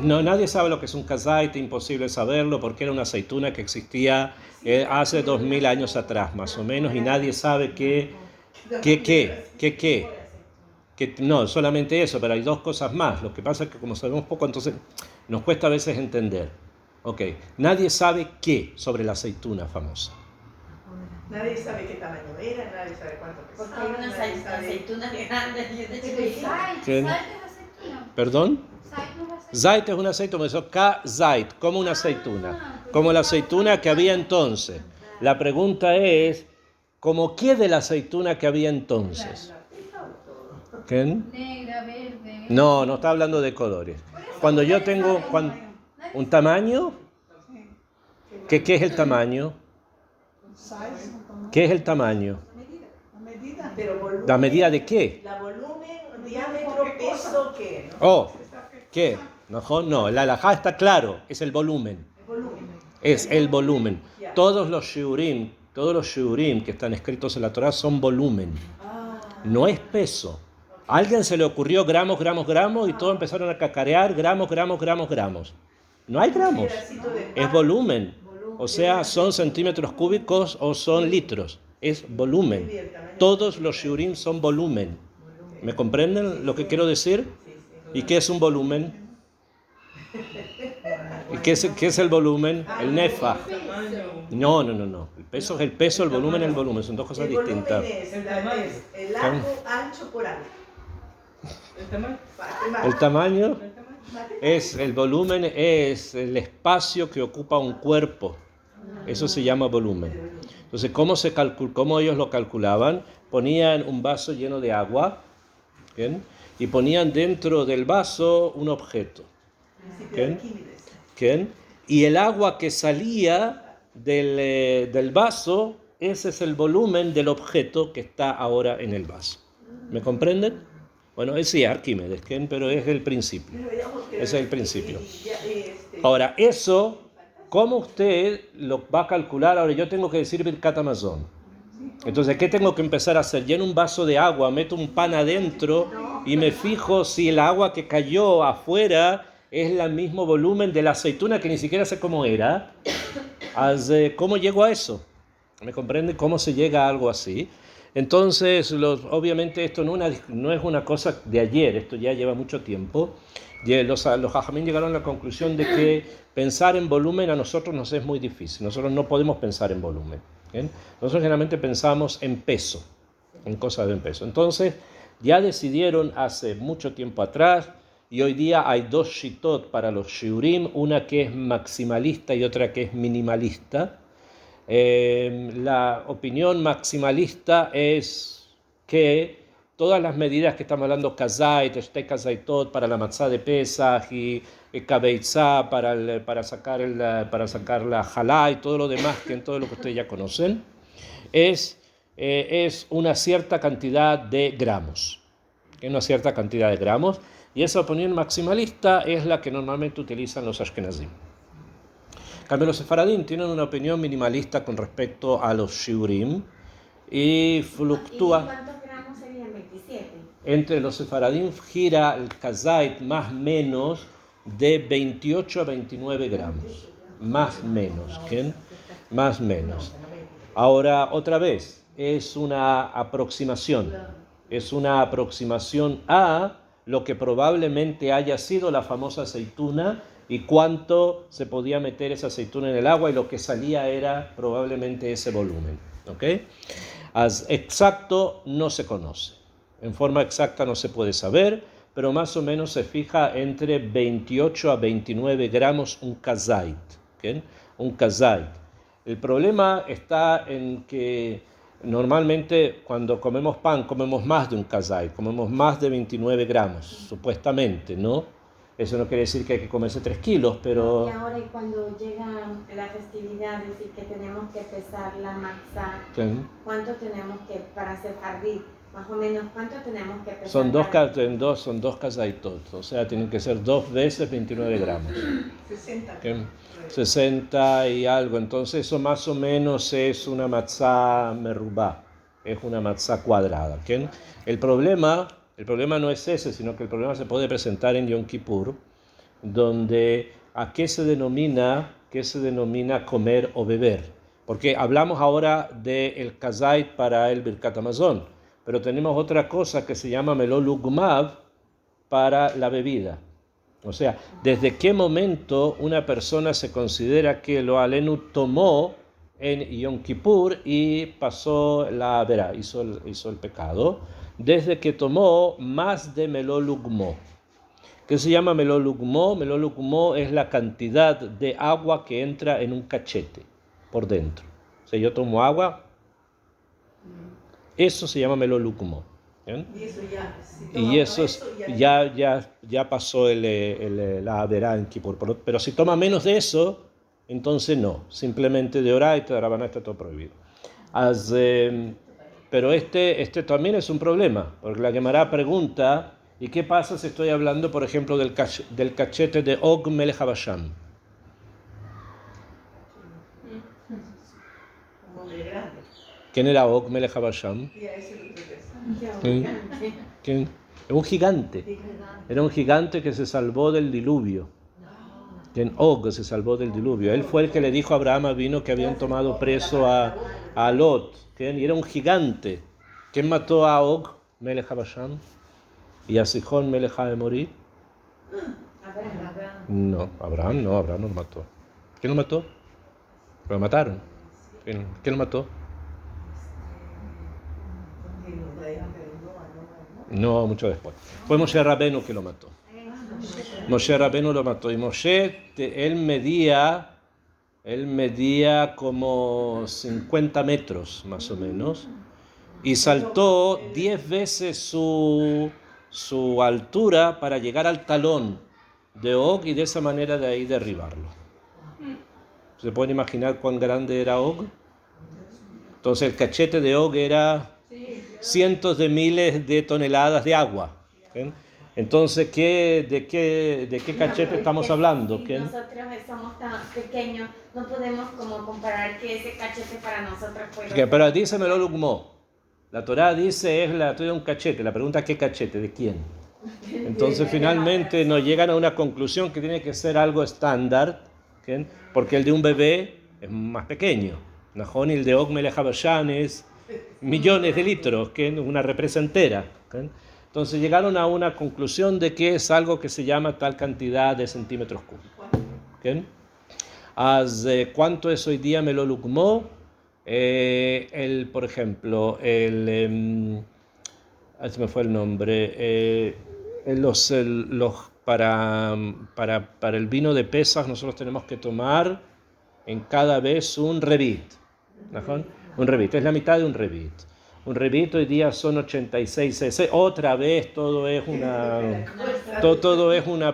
Speaker 1: No, nadie sabe lo que es un kazait, imposible saberlo, porque era una aceituna que existía hace 2000 años atrás, más o menos, y nadie sabe no, solamente eso, pero hay 2 cosas más. Lo que pasa es que como sabemos poco, entonces nos cuesta a veces entender. Ok, nadie sabe qué sobre la aceituna famosa.
Speaker 2: Nadie sabe qué tamaño era, nadie sabe cuánto pesaba.
Speaker 5: Porque hay unas aceitunas grandes y de chiquitas.
Speaker 1: ¿Qué?
Speaker 3: Zait es aceituna.
Speaker 1: ¿Perdón?
Speaker 3: Zait no es aceituna.
Speaker 1: Zait es una aceituna, eso K-Zait, como una aceituna, como la aceituna que había entonces. La pregunta es, ¿cómo qué de la aceituna que había entonces? ¿Qué?
Speaker 3: Negra, verde.
Speaker 1: No, no está hablando de colores. Cuando yo tengo un tamaño, ¿qué es el tamaño? ¿Qué es el tamaño?
Speaker 2: Pero volumen,
Speaker 1: ¿La medida de qué?
Speaker 2: la volumen, diámetro, peso, ¿qué? ¿No?
Speaker 1: Oh, ¿qué? No, el alajá está claro, es el volumen. Es el volumen. Todos los shiurim que están escritos en la Torah son volumen. No es peso. A alguien se le ocurrió gramos, y todos empezaron a cacarear gramos. No hay gramos. Es volumen. O sea, son centímetros cúbicos o son litros. Es volumen. Todos los shiurim son volumen. ¿Me comprenden lo que quiero decir? ¿Y qué es un volumen? ¿Y qué es el volumen? El nefaj. No. El peso es el peso, el volumen es el volumen. Son 2 cosas distintas.
Speaker 2: Es el largo ancho por alto.
Speaker 1: El tamaño es el volumen, es el espacio que ocupa un cuerpo. Eso se llama volumen. Entonces, ¿cómo ellos lo calculaban? Ponían un vaso lleno de agua, ¿bien? Y ponían dentro del vaso un objeto, ¿bien? Y el agua que salía del vaso, ese es el volumen del objeto que está ahora en el vaso. ¿Me comprenden? Bueno, sí, Arquímedes, pero es el principio. Ese es el principio. Ahora, eso, ¿cómo usted lo va a calcular? Ahora, yo tengo que decir Birkat Hamazon. Entonces, ¿qué tengo que empezar a hacer? Lleno un vaso de agua, meto un pan adentro y me fijo si el agua que cayó afuera es el mismo volumen de la aceituna que ni siquiera sé cómo era. ¿Cómo llego a eso? ¿Me comprende? ¿Cómo se llega a algo así? Entonces, obviamente esto no es una cosa de ayer, esto ya lleva mucho tiempo. Los jajamín llegaron a la conclusión de que pensar en volumen a nosotros nos es muy difícil. Nosotros no podemos pensar en volumen. ¿Bien? Nosotros generalmente pensamos en peso, en cosas de peso. Entonces, ya decidieron hace mucho tiempo atrás, y hoy día hay 2 shitot para los shiurim, una que es maximalista y otra que es minimalista. La opinión maximalista es que todas las medidas que estamos hablando, kazait, shte kazaitot para la matzá de Pesaj y kabeitzá para sacar la jalá y todo lo demás, que en todo lo que ustedes ya conocen, es una cierta cantidad de gramos. Y esa opinión maximalista es la que normalmente utilizan los ashkenazim. En cambio, los sefaradín tienen una opinión minimalista con respecto a los shiurim y fluctúa.
Speaker 5: ¿Y cuántos gramos serían? 27.
Speaker 1: Entre los sefaradín gira el kazait más o menos de 28 a 29 gramos. Más o menos. ¿Quién? Más o menos. Ahora, otra vez, es una aproximación. Es una aproximación a lo que probablemente haya sido la famosa aceituna y cuánto se podía meter esa aceituna en el agua y lo que salía era probablemente ese volumen. ¿Ok? Exacto no se conoce. En forma exacta no se puede saber, pero más o menos se fija entre 28 a 29 gramos un kazait. ¿Okay? Un kazait. El problema está en que normalmente cuando comemos pan comemos más de un kazait, comemos más de 29 gramos, supuestamente, ¿no? Eso no quiere decir que hay que comerse 3 kilos, pero...
Speaker 5: Y ahora, y cuando llega la festividad, es decir, que tenemos que pesar la matzá,
Speaker 1: ¿Sí?
Speaker 5: ¿cuánto tenemos que, para hacer jardín, más o menos, cuánto tenemos que pesar?
Speaker 1: Son dos kazaitot, o sea, tienen que ser 2 veces 29 gramos.
Speaker 2: 60.
Speaker 1: ¿Okay? 60 y algo, entonces eso más o menos es una matzá merubá, es una matzá cuadrada. ¿Okay? El problema no es ese, sino que el problema se puede presentar en Yom Kippur, donde ¿a qué se denomina comer o beber? Porque hablamos ahora del kazait para el Birkat Hamazon, pero tenemos otra cosa que se llama melol ugmav para la bebida. O sea, ¿desde qué momento una persona se considera que lo alenu tomó en Yom Kippur y pasó la verá, hizo el pecado? Desde que tomó más de melol ugmo. ¿Qué se llama melol ugmo? Melol ugmo es la cantidad de agua que entra en un cachete por dentro. O sea, yo tomo agua, eso se llama melol ugmo. ¿Bien?
Speaker 2: Y eso ya,
Speaker 1: Y eso ya pasó la verá en Kippur. Pero si toma menos de eso, entonces no. Simplemente de oraita, de rabaná está todo prohibido. Pero este también es un problema, porque la Gemara pregunta, ¿y qué pasa si estoy hablando, por ejemplo, del cachete de Og Melech HaBasham? ¿Quién era Og Melech HaBasham? ¿Quién? Un gigante. Era un gigante que se salvó del diluvio. Og se salvó del diluvio. Él fue el que le dijo a Abraham Avino que habían tomado preso a Lot. Y era un gigante. ¿Quién mató a Og Melech HaBasham? ¿Y a Sihón Melech HaEmorí? Abraham no lo mató. ¿Quién lo mató? Lo mataron. ¿Quién lo mató? No, mucho después. Fue Moshe Rabenu que lo mató. Moshe Rabenu lo mató. Y Moshe, él medía como 50 metros, más o menos. Y saltó 10 veces su altura para llegar al talón de Og y de esa manera de ahí derribarlo. ¿Se pueden imaginar cuán grande era Og? Entonces el cachete de Og era cientos de miles de toneladas de agua. ¿Okay? Entonces, ¿de qué cachete estamos hablando?
Speaker 5: Si nosotros somos tan pequeños, no podemos como comparar que ese cachete para nosotros fue...
Speaker 1: Okay, pero dice melol ugmo. La Torá dice es la de un cachete. La pregunta es ¿qué cachete? ¿De quién? Entonces finalmente nos llegan a una conclusión que tiene que ser algo estándar, ¿okay? Porque el de un bebé es más pequeño. Najón y el de Og Melech HaBasham es millones de litros, que es una represa entera. ¿Okay? Entonces llegaron a una conclusión de que es algo que se llama tal cantidad de centímetros cúbicos. ¿Okay? ¿Cuánto es hoy día melol ugmo? Por ejemplo, se me fue el nombre. Para el vino de Pesaj nosotros tenemos que tomar en cada vez un revit. ¿Najón? Un revit, es la mitad de un revit. Un revit hoy día son 86 cc. Otra vez todo es una,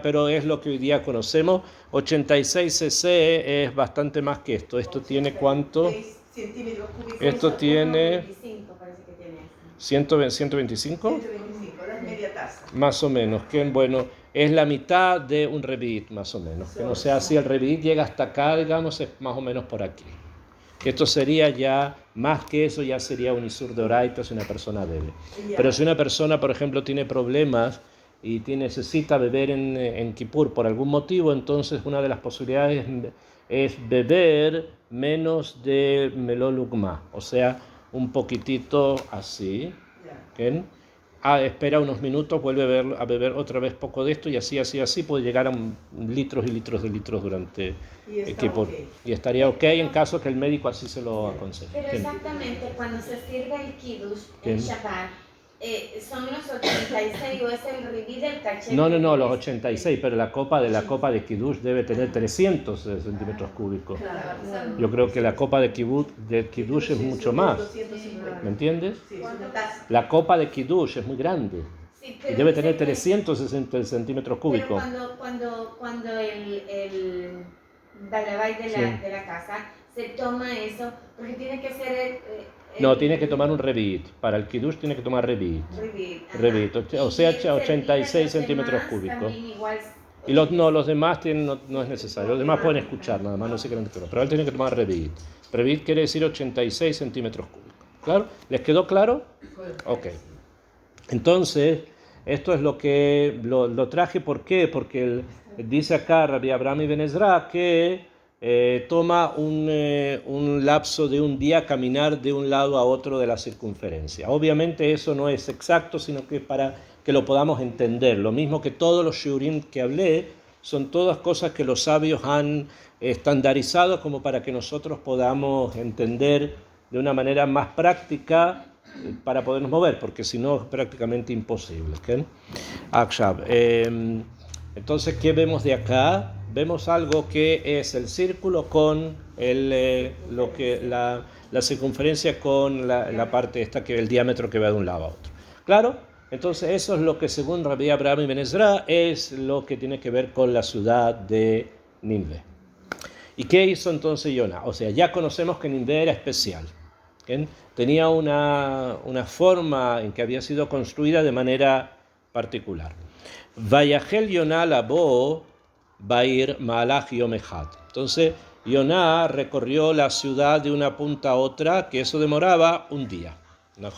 Speaker 1: pero es lo que hoy día conocemos. 86 cc es bastante más que esto. Esto tiene ¿cuánto?
Speaker 2: 6 centímetros cúbicos.
Speaker 1: Esto tiene
Speaker 5: 25, parece que tiene.
Speaker 1: 125.
Speaker 2: 125, la media taza.
Speaker 1: Más o menos, que bueno, es la mitad de un revit, más o menos. Que no sea así, el revit llega hasta acá, digamos, es más o menos por aquí. Que esto sería ya, más que eso, ya sería un isur de oraita si una persona bebe. Pero si una persona, por ejemplo, tiene problemas y necesita beber en Kippur por algún motivo, entonces una de las posibilidades es beber menos de melolugma, o sea, un poquitito así. ¿Okay? Espera unos minutos, vuelve a beber otra vez poco de esto y así puede llegar a litros y litros de litros durante el Kippur. Y estaría ok en caso que el médico así se lo aconseje.
Speaker 5: Pero
Speaker 1: ¿Quién?
Speaker 5: exactamente, cuando se sirve el kiddush
Speaker 1: ¿Quién?
Speaker 5: en Shabbat, ¿son los 86 o es el ribí del cachete?
Speaker 1: No, los 86, pero la copa de Kiddush debe tener 300 centímetros cúbicos.
Speaker 2: Claro.
Speaker 1: Yo creo que la copa de Kiddush es mucho más.
Speaker 2: 250.
Speaker 1: ¿Me entiendes?
Speaker 2: Sí, es una taza.
Speaker 1: La copa de Kiddush es muy grande.
Speaker 5: Sí,
Speaker 1: Y debe tener 360 centímetros
Speaker 5: pero
Speaker 1: cúbicos.
Speaker 5: cuando el balabay de la casa se toma eso, porque tiene que ser...
Speaker 1: No, tiene que tomar un revit. Para el Kiddush tiene que tomar revit. Revit, o sea, 86 centímetros cúbicos. Y los demás no es necesario. Los demás pueden escuchar, nada más no se quieren tomar. Pero él tiene que tomar revit. Revit quiere decir 86 centímetros cúbicos. ¿Claro? ¿Les quedó claro? Ok. Entonces, esto es lo que lo traje. ¿Por qué? Porque dice acá Rabbi Abraham Ibn Ezra que toma un lapso de un día caminar de un lado a otro de la circunferencia. Obviamente eso no es exacto, sino que para que lo podamos entender. Lo mismo que todos los shiurim que hablé, son todas cosas que los sabios han estandarizado como para que nosotros podamos entender de una manera más práctica para podernos mover, porque si no es prácticamente imposible. ¿Okay? Entonces, ¿qué vemos de acá? Vemos algo que es el círculo con la circunferencia con la parte esta, que el diámetro que va de un lado a otro. ¿Claro? Entonces eso es lo que según Rabbi Abraham Ibn Ezra es lo que tiene que ver con la ciudad de Nínive. ¿Y qué hizo entonces Yonah? O sea, ya conocemos que Nínive era especial. ¿Okay? Tenía una forma en que había sido construida de manera particular. Vayahel Yonah labo Bair Malach Yom Echad. Entonces, Yonah recorrió la ciudad de una punta a otra, que eso demoraba un día. ¿No?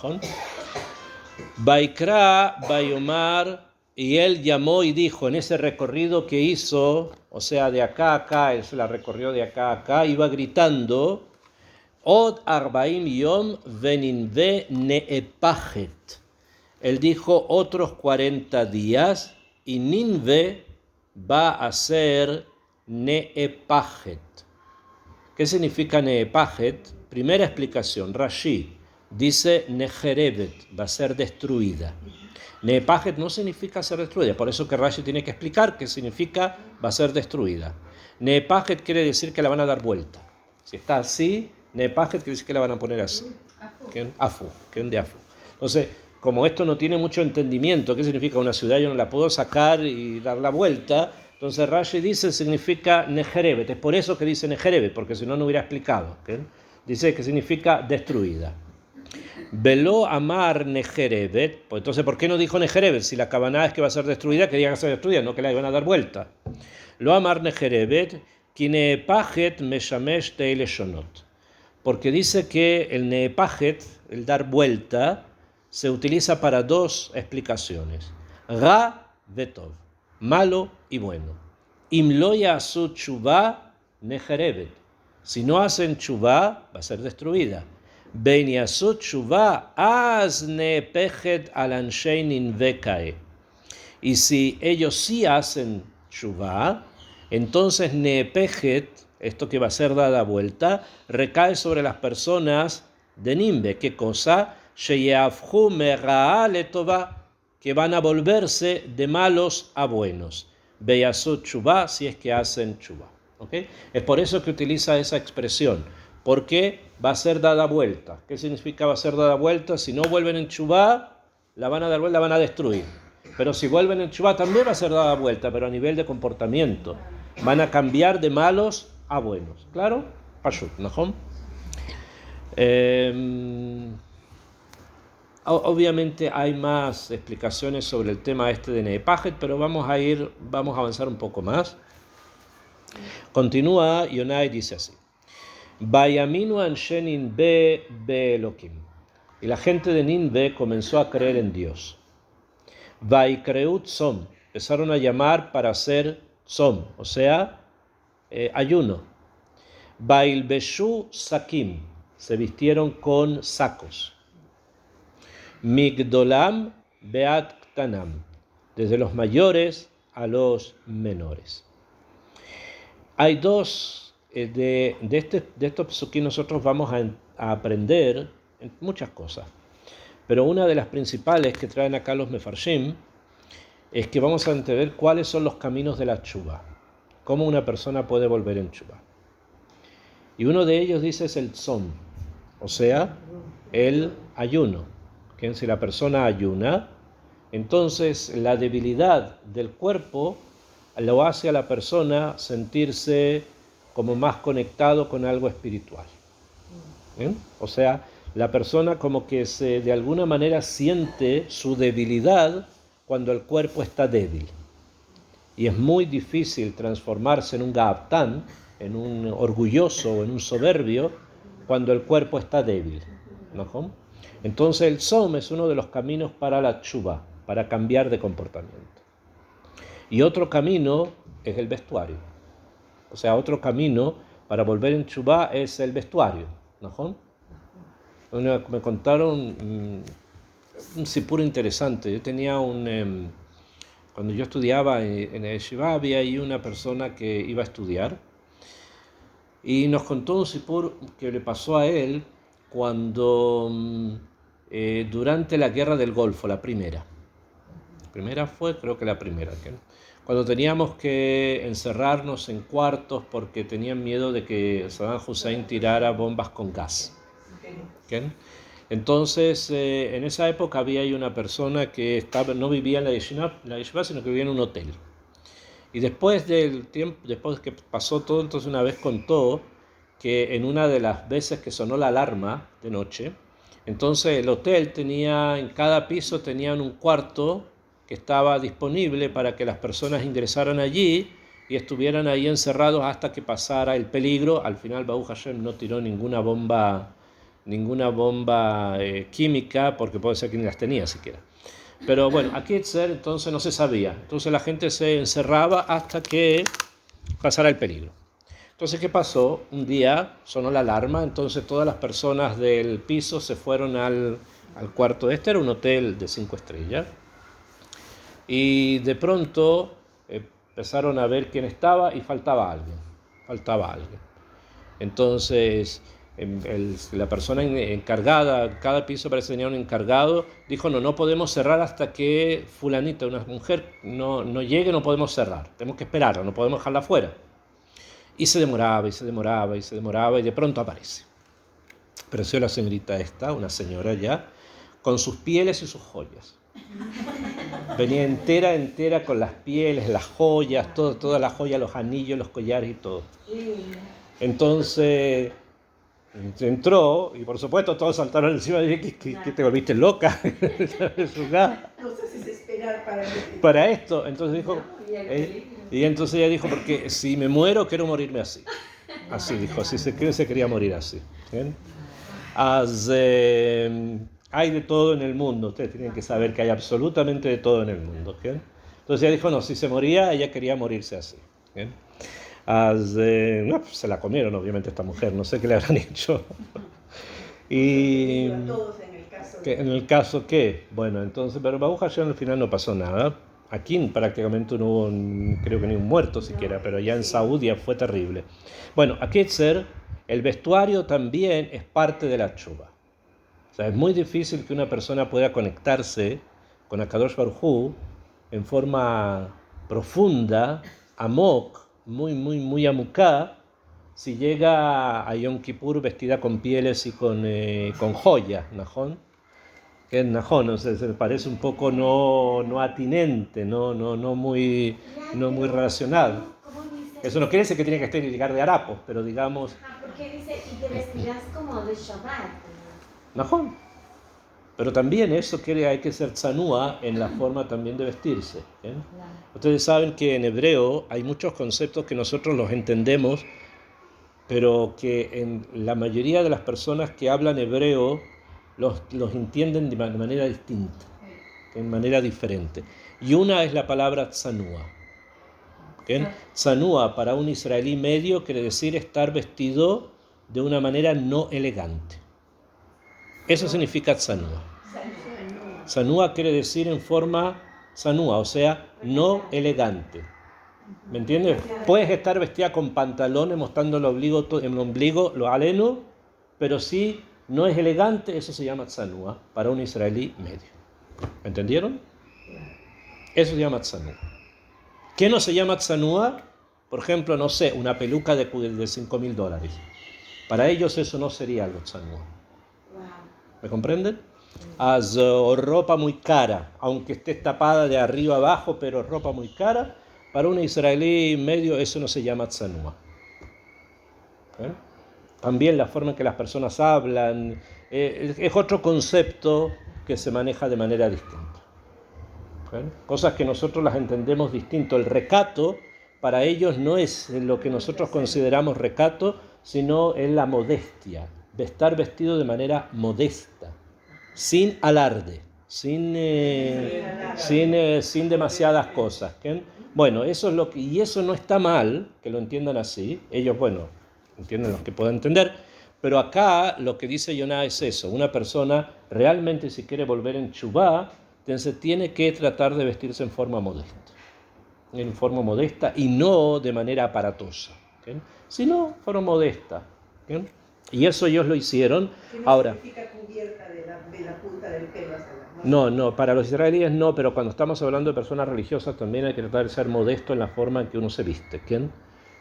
Speaker 1: Baikra, Bayomar, y él llamó y dijo en ese recorrido que hizo, o sea, de acá a acá, él se la recorrió de acá a acá, iba gritando, Od Arbaim Yom Veninve Neepachet. Él dijo otros 40 días y Nínive va a ser Neepachet. ¿Qué significa Neepachet? Primera explicación, Rashi dice Nejerevet, va a ser destruida. Neepachet no significa ser destruida, por eso que Rashi tiene que explicar qué significa va a ser destruida. Neepachet quiere decir que la van a dar vuelta. Si está así, Neepachet quiere decir que la van a poner así. Afu, que es de Afu. Entonces, como esto no tiene mucho entendimiento, ¿qué significa una ciudad? Yo no la puedo sacar y dar la vuelta. Entonces Rashi dice significa Nejerevet. Es por eso que dice Nejerevet, porque si no, no hubiera explicado. ¿Okay? Dice que significa destruida. Veló amar Nejerevet. Pues entonces, ¿por qué no dijo Nejerevet? Si la cabaná es que va a ser destruida, quería que sea destruida, no que la iban a dar vuelta. Lo amar Nejerevet, Kineepajet meshamesh teile shonot. Porque dice que el Neepajet, el dar vuelta, se utiliza para dos explicaciones. Ra vetov, malo y bueno. Im lo yasu tshuva nejerevet. Si no hacen tshuva, va a ser destruida. Ben yasu tshuva az neepechet al anshei Nínive kae. Y si ellos sí hacen tshuva, entonces neepechet, esto que va a ser dada vuelta, recae sobre las personas de Nínive. ¿Qué cosa? Que van a volverse de malos a buenos. Beyasut tshuva, si es que hacen tshuva. ¿Okay? Es por eso que utiliza esa expresión, porque va a ser dada vuelta. ¿Qué significa va a ser dada vuelta? Si no vuelven en Teshuvá, la van a dar vuelta, la van a destruir. Pero si vuelven en Teshuvá también va a ser dada vuelta, pero a nivel de comportamiento. Van a cambiar de malos a buenos. ¿Claro? Pashut, ¿no? Obviamente hay más explicaciones sobre el tema este de Nepajet, pero vamos a avanzar un poco más. Continúa Yonai, dice así: Vayaminu anshe Ninve be'elokim. Y la gente de Ninve comenzó a creer en Dios. Vaikreut tzom. Empezaron a llamar para hacer tzom, o sea, ayuno. Vailbeshu sakim. Se vistieron con sacos. Migdolam beat ktanam. Desde los mayores a los menores. Hay dos de estos psukim nosotros vamos a aprender muchas cosas, pero una de las principales que traen acá los mefarshim es que vamos a entender cuáles son los caminos de la tshuva, cómo una persona puede volver en tshuva. Y uno de ellos dice es el tzom, o sea, el ayuno, que si la persona ayuna, entonces la debilidad del cuerpo lo hace a la persona sentirse como más conectado con algo espiritual. ¿Bien? O sea, la persona como que de alguna manera siente su debilidad cuando el cuerpo está débil. Y es muy difícil transformarse en un gaaptán, en un orgulloso o en un soberbio, cuando el cuerpo está débil. ¿No? Entonces el tzom es uno de los caminos para la tshuva, para cambiar de comportamiento. Y otro camino es el vestuario. O sea, otro camino para volver en Teshuvá es el vestuario. ¿No? Me contaron un sipur interesante. Yo tenía cuando yo estudiaba en el Yeshiva, había ahí una persona que iba a estudiar y nos contó un sipur que le pasó a él cuando durante la guerra del Golfo, la primera. Creo que la primera. ¿Okay? Cuando teníamos que encerrarnos en cuartos porque tenían miedo de que Saddam Hussein tirara bombas con gas. ¿Okay? Entonces, en esa época había ahí una persona que no vivía en la yeshiva, sino que vivía en un hotel. Y después que pasó todo, entonces una vez contó que en una de las veces que sonó la alarma de noche, entonces el hotel en cada piso tenían un cuarto que estaba disponible para que las personas ingresaran allí y estuvieran ahí encerrados hasta que pasara el peligro. Al final Baruch Hashem no tiró ninguna bomba química, porque puede ser que ni las tenía siquiera. Pero bueno, aquí entonces no se sabía. Entonces la gente se encerraba hasta que pasara el peligro. Entonces, ¿qué pasó? Un día sonó la alarma, entonces todas las personas del piso se fueron al cuarto. Este era un hotel de 5 estrellas. Y de pronto empezaron a ver quién estaba y faltaba alguien. Entonces la persona encargada, cada piso parece que tenía un encargado, dijo, no podemos cerrar hasta que fulanita, una mujer, no llegue, no podemos cerrar, tenemos que esperarla, no podemos dejarla afuera. Y se demoraba y de pronto apareció la señorita esta, una señora ya, con sus pieles y sus joyas. Venía entera con las pieles, las joyas, todas las joyas, los anillos, los collares y todo. Entonces entró y por supuesto todos saltaron encima y dije, ¿qué te volviste loca?
Speaker 2: No sé si se esperar
Speaker 1: para esto. Entonces dijo, y entonces ella dijo, porque si me muero quiero morirme así. Así dijo, así se quería morir así. ¿Bien? Hay de todo en el mundo, ustedes tienen que saber que hay absolutamente de todo en el mundo. ¿Okay? Entonces ella dijo, no, si se moría, ella quería morirse así. ¿Okay? Se la comieron obviamente esta mujer, no sé qué le habrán hecho. Y en el caso que, bueno, entonces, pero Baruch Hashem al final no pasó nada. Aquí prácticamente no hubo, creo que ni un muerto siquiera, pero allá en Saudi fue terrible. Bueno, aquí el vestuario también es parte de la tshuva. O sea, es muy difícil que una persona pueda conectarse con Akadosh Baruj Hu en forma profunda, amok, muy amuká, si llega a Yom Kippur vestida con pieles y con joyas, ¿najón? Que es najón, o sea, se parece un poco no atinente, no muy relacionado. Eso no quiere decir que tiene que estar y llegar de harapos, pero digamos...
Speaker 5: porque dice, y te vestirás como de Shabbat.
Speaker 1: Najón. Pero también eso hay que ser tzanúa en la forma también de vestirse. Ustedes saben que en hebreo hay muchos conceptos que nosotros los entendemos, pero que en la mayoría de las personas que hablan hebreo los entienden de manera distinta, en manera diferente. Y una es la palabra tzanúa. Tzanúa para un israelí medio quiere decir estar vestido de una manera no elegante. Eso significa tzanúa. Tzanúa quiere decir en forma tzanúa, o sea, no elegante. ¿Me entiendes? Puedes estar vestida con pantalones mostrando el ombligo, lo aleno, pero si no es elegante, eso se llama tzanúa para un israelí medio. ¿Me entendieron? Eso se llama tzanúa. ¿Qué no se llama tzanúa? Por ejemplo, no sé, una peluca de $5,000. Para ellos eso no sería algo tzanúa. ¿Me comprenden? O ropa muy cara, aunque esté tapada de arriba abajo, pero ropa muy cara, para un israelí medio eso no se llama tzanúa. También la forma en que las personas hablan es otro concepto que se maneja de manera distinta. Cosas que nosotros las entendemos distinto. El recato para ellos no es lo que nosotros consideramos recato, sino es la modestia, de estar vestido de manera modesta, sin alarde, sin demasiadas cosas. Bueno, eso es lo que, y eso no está mal, que lo entiendan así. Ellos, bueno, entienden lo que puedan entender, pero acá lo que dice Yoná es eso. Una persona realmente si quiere volver en Teshuvá, entonces tiene que tratar de vestirse en forma modesta y no de manera aparatosa, sino de forma modesta. Y eso ellos lo hicieron.
Speaker 2: ¿Qué no
Speaker 1: ahora
Speaker 2: significa cubierta de la punta del pelo hasta la
Speaker 1: no, para los israelíes no, pero cuando estamos hablando de personas religiosas también hay que tratar de ser modesto en la forma en que uno se viste,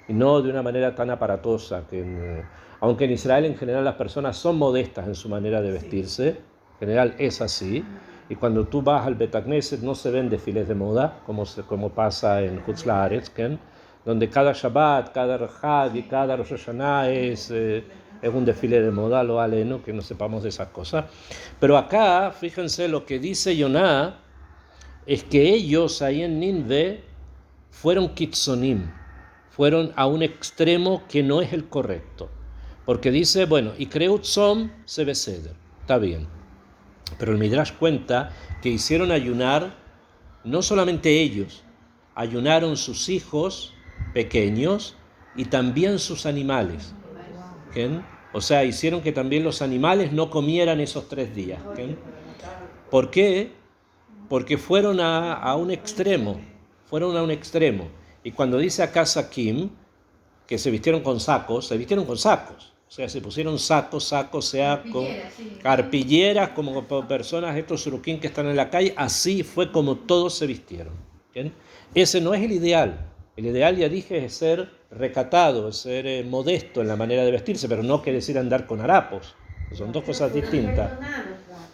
Speaker 1: y no de una manera tan aparatosa, aunque en Israel en general las personas son modestas en su manera de vestirse, en general es así, y cuando tú vas al Bet Knesset no se ven desfiles de moda, como pasa en Hutz La'aretz, donde cada Shabbat, cada Rajad y cada Rosh Hashanah es un desfile de moda, lo aleno, que no sepamos de esas cosas. Pero acá, fíjense, lo que dice Yoná es que ellos ahí en Ninve fueron kitzonim, fueron a un extremo que no es el correcto. Porque dice, bueno, y kreutzom se beseder, está bien. Pero el Midrash cuenta que hicieron ayunar, no solamente ellos, ayunaron sus hijos pequeños y también sus animales. O sea, hicieron que también los animales no comieran esos 3 días. ¿Por qué? Porque fueron a un extremo. Y cuando dice acá Sakim, que se vistieron con sacos, se vistieron con sacos. O sea, se pusieron sacos, sea con arpilleras, como personas, estos suruquín que están en la calle. Así fue como todos se vistieron. Ese no es el ideal. El ideal, ya dije, es ser recatado, ser modesto en la manera de vestirse, pero no quiere decir andar con harapos. Son dos cosas distintas.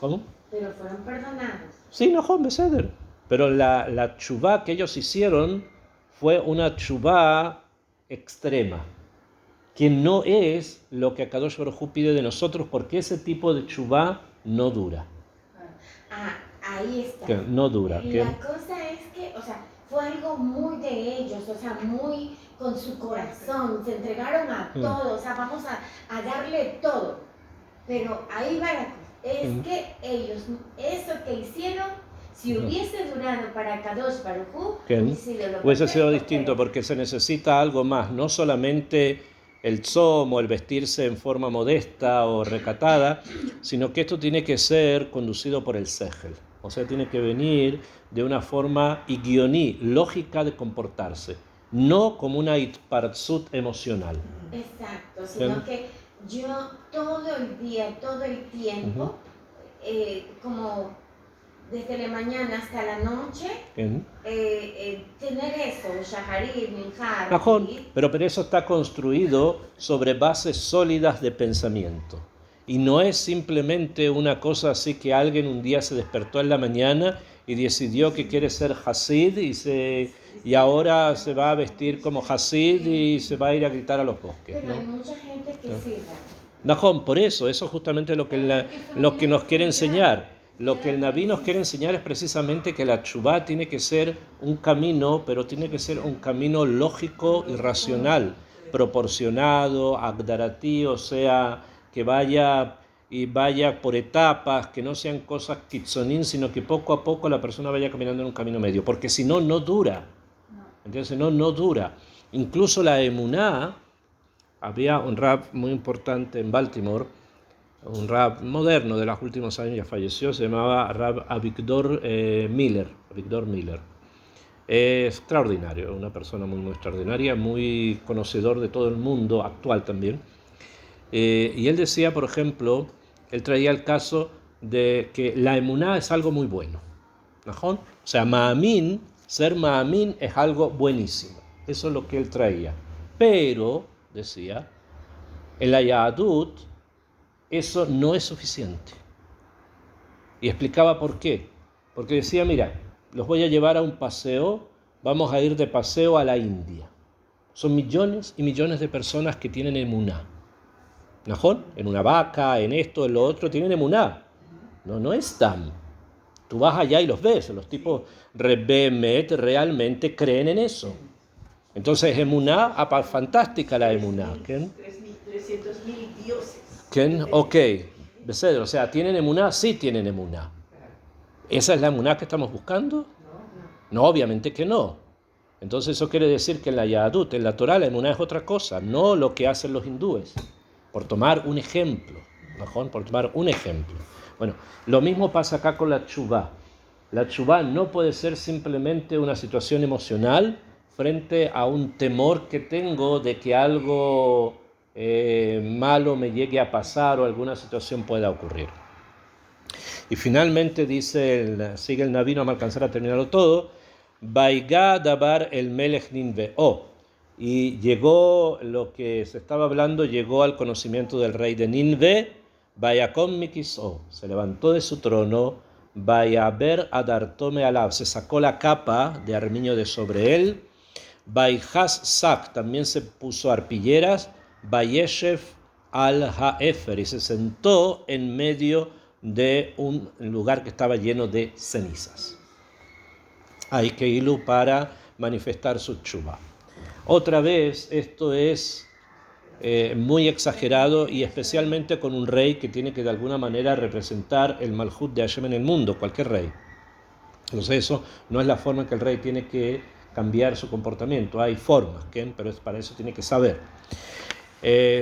Speaker 1: ¿Cómo?
Speaker 5: Pero fueron perdonados.
Speaker 1: Sí, no, beseder. Pero la teshuvá que ellos hicieron fue una teshuvá extrema, que no es lo que Akadosh Baruj Hu pide de nosotros, porque ese tipo de teshuvá no dura.
Speaker 5: Ahí está.
Speaker 1: Que no dura.
Speaker 5: La cosa es que, o sea, fue algo muy de ellos, o sea, muy con su corazón, se entregaron a todo, o sea, vamos a darle todo. Pero ahí va la cosa, es que ellos, eso que hicieron, si hubiese durado para Kadosh Baruj Hu,
Speaker 1: hubiese sido distinto, porque se necesita algo más, no solamente el tzom o el vestirse en forma modesta o recatada, sino que esto tiene que ser conducido por el sejel. O sea, tiene que venir de una forma higioní, lógica de comportarse, no como una itpartzut emocional.
Speaker 5: Exacto, sino que yo todo el día, todo el tiempo, como desde la mañana hasta la noche, tener eso, shaharit, minjar.
Speaker 1: Pero eso está construido sobre bases sólidas de pensamiento. Y no es simplemente una cosa así que alguien un día se despertó en la mañana y decidió que quiere ser Hasid y ahora se va a vestir como Hasid y se va a ir a gritar a los bosques.
Speaker 5: Pero hay mucha gente que sí.
Speaker 1: Najón, por eso es justamente lo que nos quiere enseñar. Lo que el Naví nos quiere enseñar es precisamente que la teshuvá tiene que ser un camino, pero tiene que ser un camino lógico y racional, proporcionado, agdaratí, o sea, que vaya por etapas, que no sean cosas kitzonín, sino que poco a poco la persona vaya caminando en un camino medio, porque si no, no dura. Entonces, no dura. Incluso la emuná, había un rab muy importante en Baltimore, un rab moderno de los últimos años, ya falleció, se llamaba Rab Avigdor Miller. Extraordinario, una persona muy extraordinaria, muy conocedor de todo el mundo actual también. Y él decía, por ejemplo, él traía el caso de que la emuná es algo muy bueno. ¿Najón? O sea, ser ma'amín es algo buenísimo. Eso es lo que él traía. Pero, decía, en la Yahadut, eso no es suficiente. Y explicaba por qué. Porque decía, mira, los voy a llevar a un paseo, vamos a ir de paseo a la India. Son millones y millones de personas que tienen emuná. ¿Najón? En una vaca, en esto, en lo otro, tienen emuná. No es tan. Tú vas allá y los ves, los tipos rebemet realmente creen en eso. Entonces, emuná, fantástica la emuná.
Speaker 2: 300.000 dioses.
Speaker 1: Ok, o sea, ¿tienen emuná? Sí tienen emuná. ¿Esa es la emuná que estamos buscando? No, obviamente que no. Entonces eso quiere decir que en la Yahadut, en la Torá, la emuná es otra cosa, no lo que hacen los hindúes. Por tomar un ejemplo, ¿no? Por tomar un ejemplo. Bueno, lo mismo pasa acá con la teshuvá. La teshuvá no puede ser simplemente una situación emocional frente a un temor que tengo de que algo malo me llegue a pasar o alguna situación pueda ocurrir. Y finalmente sigue el Naví, no me alcanzará a terminarlo todo, Vaigá dabar el melech ninve. Y llegó lo que se estaba hablando, llegó al conocimiento del rey de Ninve, Vayakom mikisó, se levantó de su trono, Vayaber adartome alab, se sacó la capa de armiño de sobre él, Vaihas sak, también se puso arpilleras, Vayeshev al haefer, y se sentó en medio de un lugar que estaba lleno de cenizas. Hay que irlo para manifestar su teshuvá. Otra vez, esto es muy exagerado y especialmente con un rey que tiene que de alguna manera representar el Malhut de Hashem en el mundo, cualquier rey. Entonces eso no es la forma en que el rey tiene que cambiar su comportamiento. Hay formas, pero para eso tiene que saber.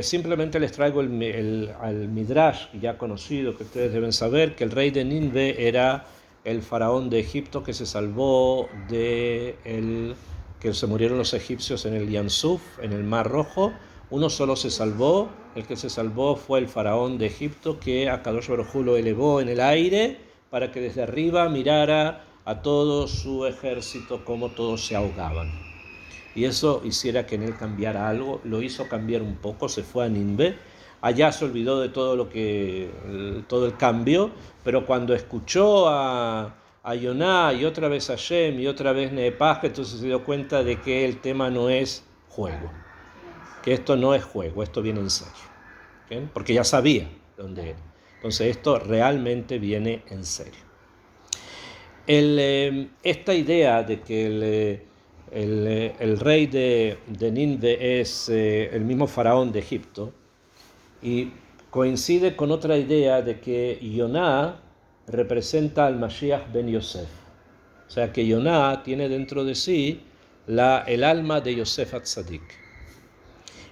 Speaker 1: Simplemente les traigo al Midrash ya conocido, que ustedes deben saber, que el rey de Ninve era el faraón de Egipto que se salvó que se murieron los egipcios en el Yansuf, en el Mar Rojo. Uno solo se salvó, el que se salvó fue el faraón de Egipto, que Akadosh Baruj Hu lo elevó en el aire para que desde arriba mirara a todo su ejército como todos se ahogaban. Y eso hiciera que en él cambiara algo, lo hizo cambiar un poco, se fue a Ninve, allá se olvidó de todo el cambio, pero cuando escuchó a Yoná y otra vez a Shem y otra vez Nepaj, entonces se dio cuenta de que el tema no es juego, que esto no es juego, esto viene en serio, ¿okay? Porque ya sabía dónde era. Entonces esto realmente viene en serio. Esta idea de que el rey de Ninve es el mismo faraón de Egipto, y coincide con otra idea de que Yoná representa al Mashiach ben Yosef. O sea que Yoná tiene dentro de sí el alma de Yosef Atzadik.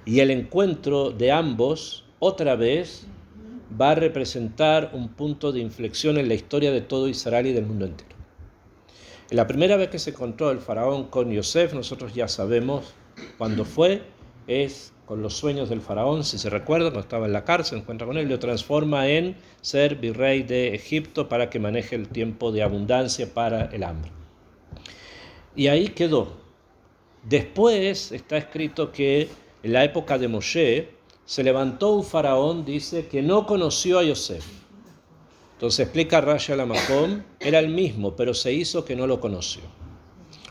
Speaker 1: Y el encuentro de ambos, otra vez, va a representar un punto de inflexión en la historia de todo Israel y del mundo entero. La primera vez que se encontró el faraón con Yosef, nosotros ya sabemos cuándo fue, es con los sueños del faraón, si se recuerda, cuando estaba en la cárcel, se encuentra con él, lo transforma en ser virrey de Egipto para que maneje el tiempo de abundancia para el hambre. Y ahí quedó. Después está escrito que en la época de Moshe se levantó un faraón, dice, que no conoció a Yosef. Entonces explica Rashi al-Makom, era el mismo, pero se hizo que no lo conoció.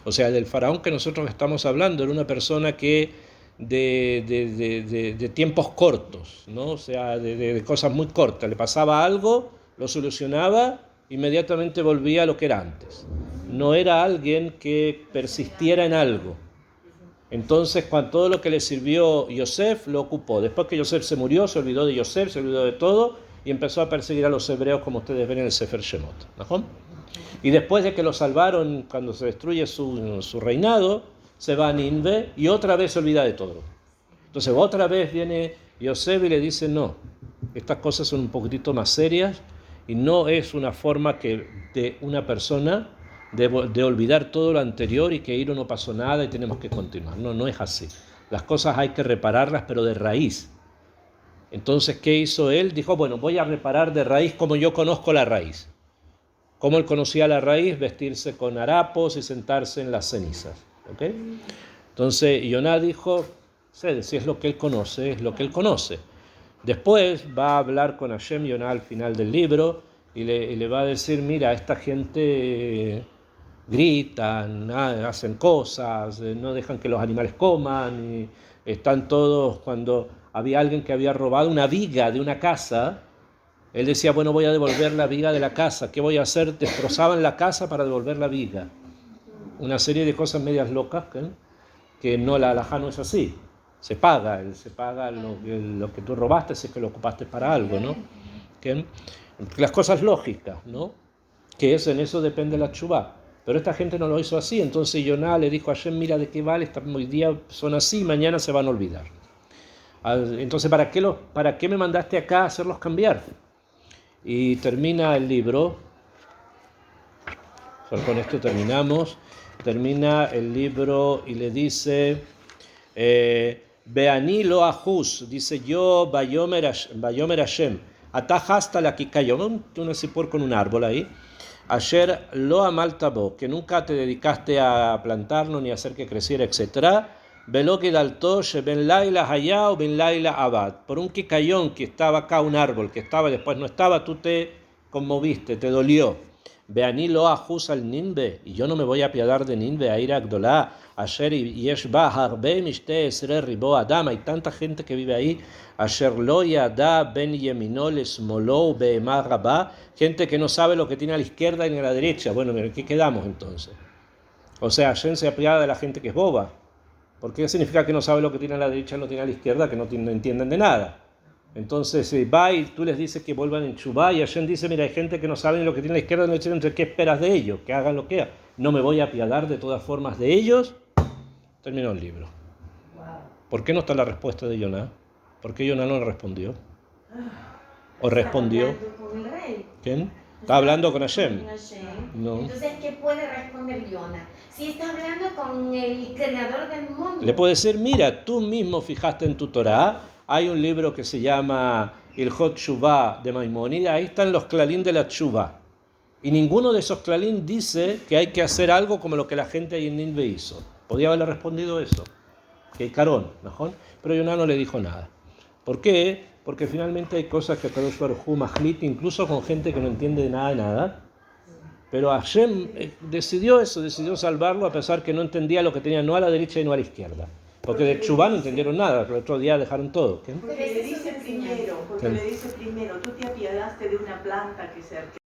Speaker 1: O sea, del faraón que nosotros estamos hablando era una persona que de tiempos cortos, ¿no? O sea, de cosas muy cortas. Le pasaba algo, lo solucionaba, inmediatamente volvía a lo que era antes. No era alguien que persistiera en algo. Entonces, cuando todo lo que le sirvió Yosef, lo ocupó. Después que Yosef se murió, se olvidó de Yosef, se olvidó de todo y empezó a perseguir a los hebreos, como ustedes ven en el Sefer Shemot, ¿no? Y después de que lo salvaron, cuando se destruye su reinado, se va a Nínive y otra vez se olvida de todo. Entonces, otra vez viene Yosef y le dice, no, estas cosas son un poquitito más serias y no es una forma de una persona de olvidar todo lo anterior y que ahí no pasó nada y tenemos que continuar. No, no es así. Las cosas hay que repararlas, pero de raíz. Entonces, ¿qué hizo él? Dijo, bueno, voy a reparar de raíz como yo conozco la raíz. Como él conocía la raíz, vestirse con harapos y sentarse en las cenizas. ¿Okay? Entonces, Yoná dijo, si es lo que él conoce, es lo que él conoce. Después va a hablar con Hashem Yoná al final del libro y le va a decir, mira, esta gente gritan, hacen cosas, no dejan que los animales coman, y están todos, cuando había alguien que había robado una viga de una casa, él decía, bueno, voy a devolver la viga de la casa, ¿qué voy a hacer? Destrozaban la casa para devolver la viga. Una serie de cosas medias locas, que no, la halajá no es así. Se paga lo que tú robaste, si es que lo ocupaste para algo, ¿no? Las cosas lógicas, ¿no? Que en eso depende la tshuvá. Pero esta gente no lo hizo así, entonces Yoná le dijo a Hashem, mira de qué vale, hoy día son así, mañana se van a olvidar. Entonces, ¿para qué me mandaste acá a hacerlos cambiar? Y termina el libro, con esto terminamos, termina el libro y le dice, Beani lo ajus, dice yo, Bayomer Hashem, atajasta la kikayom, un asipor con un árbol ahí, Asher lo amaltabo, que nunca te dedicaste a plantarlo ni a hacer que creciera, etc. Velo que dalto ben laila hayá o ben laila abad. Por un kikayón que estaba acá, un árbol que estaba y después no estaba, tú te conmoviste, te dolió. Beani lo ajus al Nínive, y yo no me voy a apiadar de Nínive, a ir a Gdolá, Asher yesh ba harbe mishte esre ribo adam, hay tanta gente que vive ahí, Asher lo yada ben yeminol esmolou be'emar rabá, gente que no sabe lo que tiene a la izquierda y a la derecha. Bueno, ¿en qué quedamos entonces? O sea, Hashem se apiada de la gente que es boba. ¿Por qué significa que no sabe lo que tiene a la derecha y no tiene a la izquierda? Que no entienden de nada. Entonces va y tú les dices que vuelvan en Tshuvá y Hashem dice, mira, hay gente que no sabe lo que tiene a la izquierda y no entienden, entonces ¿qué esperas de ellos? Que hagan lo que hagan. No me voy a apiadar de todas formas de ellos. Terminó el libro. ¿Por qué no está la respuesta de Yoná? ¿Por qué Yoná no le respondió? ¿O respondió?
Speaker 5: Con el rey.
Speaker 1: ¿Quién? Está hablando con Hashem. No.
Speaker 5: Entonces, ¿qué puede responder Yoná? Si está hablando con el creador del mundo.
Speaker 1: Le puede decir, mira, tú mismo fijaste en tu Torá, hay un libro que se llama Ilhot Tshuvá de Maimónides, ahí están los klalín de la Tshuvá. Y ninguno de esos klalín dice que hay que hacer algo como lo que la gente ahí en Nínive hizo. Podía haberle respondido eso, que hay carón, ¿no? Pero Yoná no le dijo nada. ¿Por qué? Porque finalmente hay cosas que Kadosh Baruj Hu majlit, incluso con gente que no entiende de nada. Pero Hashem decidió salvarlo a pesar que no entendía lo que tenía no a la derecha y no a la izquierda. Porque de Tshuvá no entendieron nada, el otro día dejaron todo.
Speaker 2: Porque le dice primero, tú te apiadaste de una planta que se